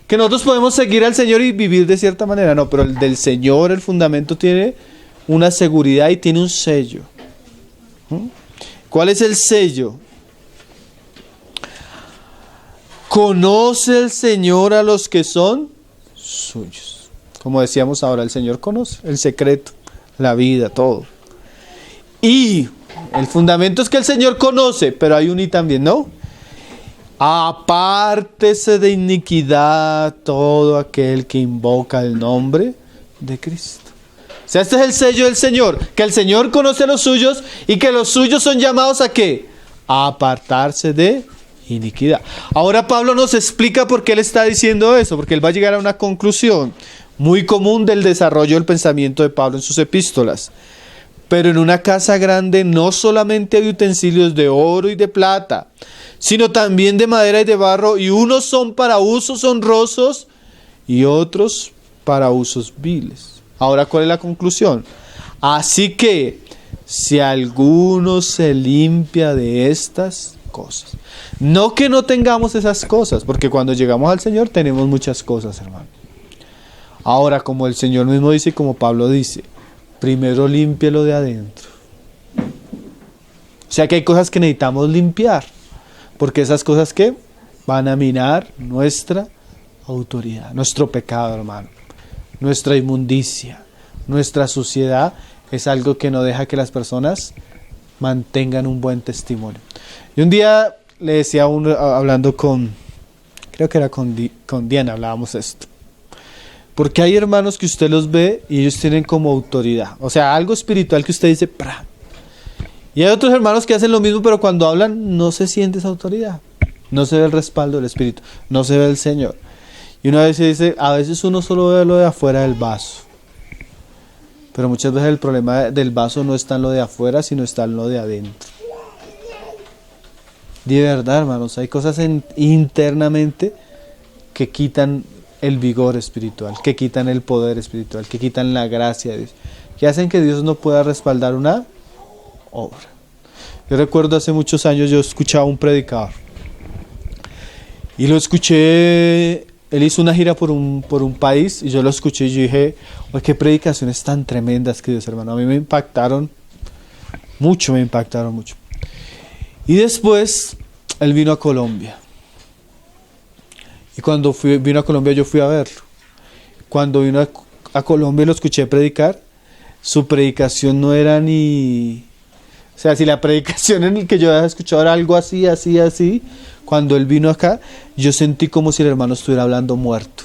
que nosotros podemos seguir al Señor y vivir de cierta manera. No, pero el del Señor, el fundamento tiene una seguridad y tiene un sello. ¿Cuál es el sello? Conoce el Señor a los que son suyos. Como decíamos ahora, el Señor conoce el secreto, la vida, todo. Y el fundamento es que el Señor conoce, pero hay un y también, ¿no? Apártese de iniquidad todo aquel que invoca el nombre de Cristo. O sea, este es el sello del Señor, que el Señor conoce a los suyos y que los suyos son llamados ¿a qué? A apartarse de iniquidad. Ahora Pablo nos explica por qué él está diciendo eso, porque él va a llegar a una conclusión muy común del desarrollo del pensamiento de Pablo en sus epístolas. Pero en una casa grande no solamente hay utensilios de oro y de plata, sino también de madera y de barro, y unos son para usos honrosos y otros para usos viles. Ahora, ¿cuál es la conclusión? Así que, si alguno se limpia de estas cosas, no que no tengamos esas cosas, porque cuando llegamos al Señor tenemos muchas cosas, hermano. Ahora, como el Señor mismo dice y como Pablo dice, primero límpielo de adentro. O sea que hay cosas que necesitamos limpiar, porque esas cosas que van a minar nuestra autoridad, nuestro pecado, hermano, nuestra inmundicia, nuestra suciedad, es algo que no deja que las personas mantengan un buen testimonio. Y un día le decía a uno, hablando creo que era con Diana, hablábamos esto. Porque hay hermanos que usted los ve y ellos tienen como autoridad. O sea, algo espiritual que usted dice, ¡pra! Y hay otros hermanos que hacen lo mismo, pero cuando hablan no se siente esa autoridad. No se ve el respaldo del Espíritu, no se ve el Señor. Y una vez se dice, a veces uno solo ve lo de afuera del vaso. Pero muchas veces el problema del vaso no está en lo de afuera, sino está en lo de adentro. De verdad, hermanos, hay cosas internamente que quitan el vigor espiritual, que quitan el poder espiritual, que quitan la gracia de Dios, que hacen que Dios no pueda respaldar una obra. Yo recuerdo hace muchos años yo escuchaba a un predicador y lo escuché, él hizo una gira por un país y yo lo escuché y yo dije, oye, qué predicaciones tan tremendas, queridos hermanos, a mí me impactaron mucho. Y después él vino a Colombia Y cuando vino a Colombia yo fui a verlo. Cuando vino a Colombia lo escuché predicar, su predicación no era ni... O sea, si la predicación en el que yo había escuchado era algo así, así, así, cuando él vino acá, yo sentí como si el hermano estuviera hablando muerto.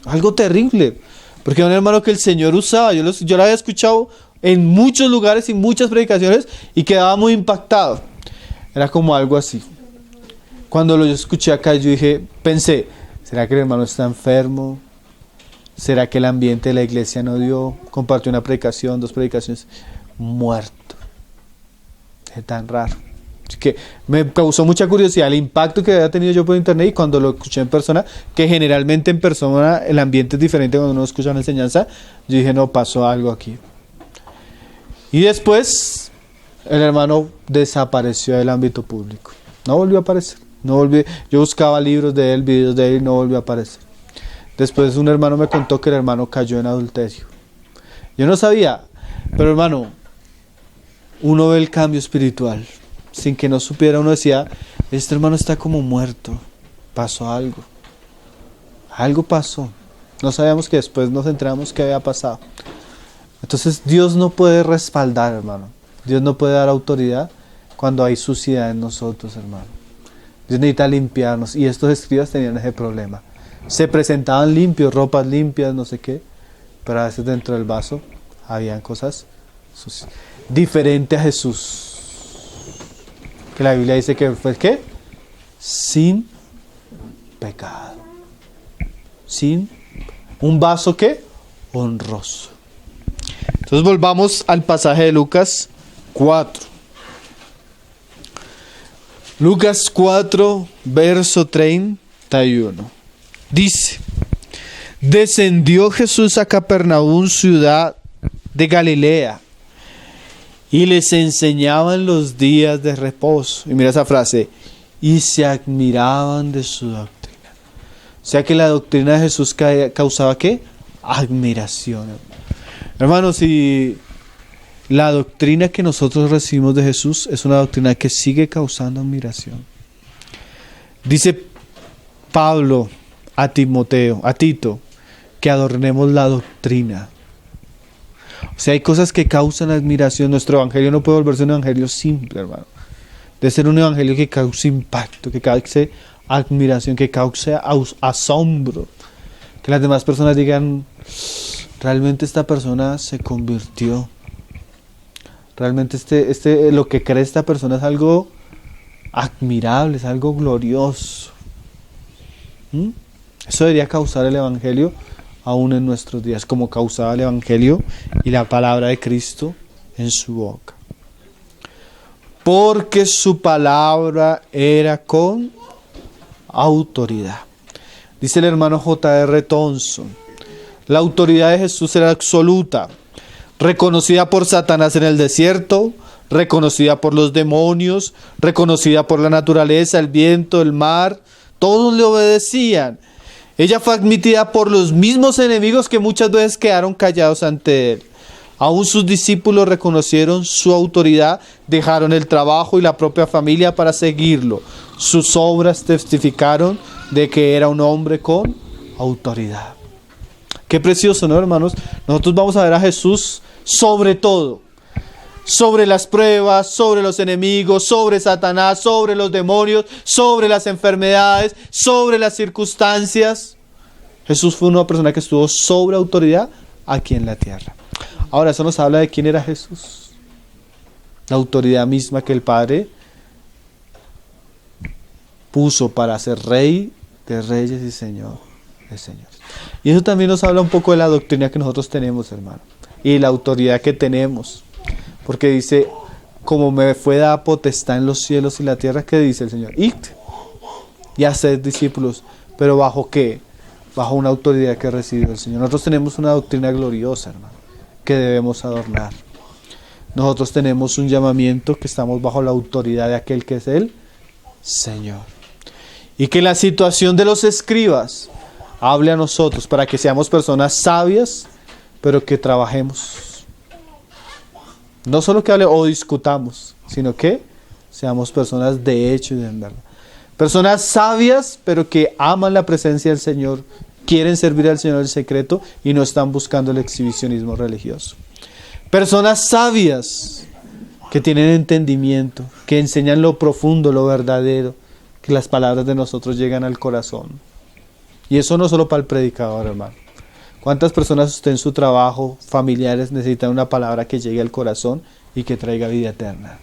Algo terrible, porque era un hermano que el Señor usaba, yo lo había escuchado en muchos lugares y muchas predicaciones y quedaba muy impactado. Era como algo así. Cuando lo escuché acá, yo pensé, ¿será que el hermano está enfermo? ¿Será que el ambiente de la iglesia no dio? Compartió una predicación, 2 predicaciones, muerto. Es tan raro. Así que me causó mucha curiosidad el impacto que había tenido yo por internet y cuando lo escuché en persona, que generalmente en persona el ambiente es diferente cuando uno escucha una enseñanza, yo dije, no, pasó algo aquí. Y después el hermano desapareció del ámbito público. No volvió a aparecer. No volvió. Yo buscaba libros de él, videos de él y no volvió a aparecer. Después un hermano me contó que el hermano cayó en adulterio. Yo no sabía, pero hermano, uno ve el cambio espiritual. Sin que no supiera, uno decía, este hermano está como muerto. Pasó algo. Algo pasó. No sabíamos que después nos enteramos que había pasado. Entonces Dios no puede respaldar, hermano. Dios no puede dar autoridad cuando hay suciedad en nosotros, hermano. Dios necesita limpiarnos. Y estos escribas tenían ese problema. Se presentaban limpios, ropas limpias, no sé qué. Pero a veces dentro del vaso habían cosas sucias. Diferente a Jesús. Que la Biblia dice que fue, ¿qué? Sin pecado. Sin un vaso, ¿qué? Honroso. Entonces volvamos al pasaje de Lucas 4. Lucas 4, verso 31. Dice, descendió Jesús a Capernaum, ciudad de Galilea, y les enseñaba en los días de reposo. Y mira esa frase, y se admiraban de su doctrina. O sea que la doctrina de Jesús causaba ¿qué? Admiración. Hermanos, si la doctrina que nosotros recibimos de Jesús es una doctrina que sigue causando admiración. Dice Pablo a Tito, que adornemos la doctrina. O sea, hay cosas que causan admiración. Nuestro evangelio no puede volverse un evangelio simple, hermano. Debe ser un evangelio que cause impacto, que cause admiración, que cause asombro. Que las demás personas digan, realmente esta persona se convirtió. Realmente lo que cree esta persona es algo admirable, es algo glorioso. Eso debería causar el evangelio aún en nuestros días, como causaba el evangelio y la palabra de Cristo en su boca. Porque su palabra era con autoridad. Dice el hermano J.R. Thompson, la autoridad de Jesús era absoluta, reconocida por Satanás en el desierto, reconocida por los demonios, reconocida por la naturaleza, el viento, el mar, todos le obedecían. Ella fue admitida por los mismos enemigos que muchas veces quedaron callados ante él. Aún sus discípulos reconocieron su autoridad, dejaron el trabajo y la propia familia para seguirlo. Sus obras testificaron de que era un hombre con autoridad. Qué precioso, ¿no, hermanos? Nosotros vamos a ver a Jesús sobre todo. Sobre las pruebas, sobre los enemigos, sobre Satanás, sobre los demonios, sobre las enfermedades, sobre las circunstancias. Jesús fue una persona que estuvo sobre autoridad aquí en la tierra. Ahora, eso nos habla de quién era Jesús. La autoridad misma que el Padre puso para ser Rey de Reyes y Señor de Señores. Y eso también nos habla un poco de la doctrina que nosotros tenemos, hermano, y la autoridad que tenemos. Porque dice, como me fue dada potestad en los cielos y la tierra, ¿qué dice el Señor? Id y haced discípulos. ¿Pero bajo qué? Bajo una autoridad que recibió el Señor. Nosotros tenemos una doctrina gloriosa, hermano, que debemos adornar. Nosotros tenemos un llamamiento que estamos bajo la autoridad de aquel que es el Señor. Y que la situación de los escribas hable a nosotros para que seamos personas sabias, pero que trabajemos. No solo que hable o discutamos, sino que seamos personas de hecho y de verdad. Personas sabias, pero que aman la presencia del Señor, quieren servir al Señor en secreto y no están buscando el exhibicionismo religioso. Personas sabias, que tienen entendimiento, que enseñan lo profundo, lo verdadero, que las palabras de nosotros llegan al corazón. Y eso no solo para el predicador, hermano. ¿Cuántas personas usted en su trabajo, familiares, necesitan una palabra que llegue al corazón y que traiga vida eterna?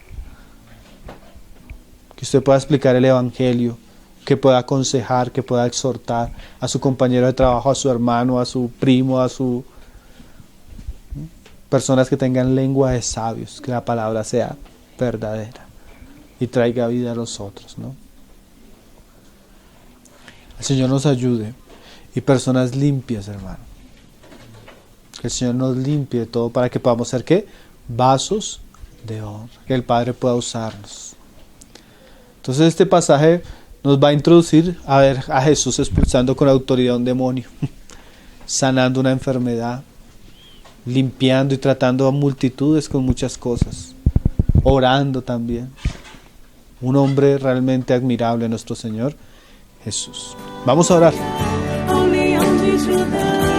Que usted pueda explicar el Evangelio, que pueda aconsejar, que pueda exhortar a su compañero de trabajo, a su hermano, a su primo, a su... Personas que tengan lengua de sabios, que la palabra sea verdadera y traiga vida a los otros, ¿no? El Señor nos ayude. Y personas limpias, hermano. Que el Señor nos limpie de todo para que podamos ser, ¿qué? Vasos de honra. Que el Padre pueda usarnos. Entonces este pasaje nos va a introducir a ver a Jesús expulsando con autoridad a un demonio, sanando una enfermedad, limpiando y tratando a multitudes con muchas cosas, orando también. Un hombre realmente admirable, nuestro Señor Jesús. Vamos a orar. ao leão de Judá.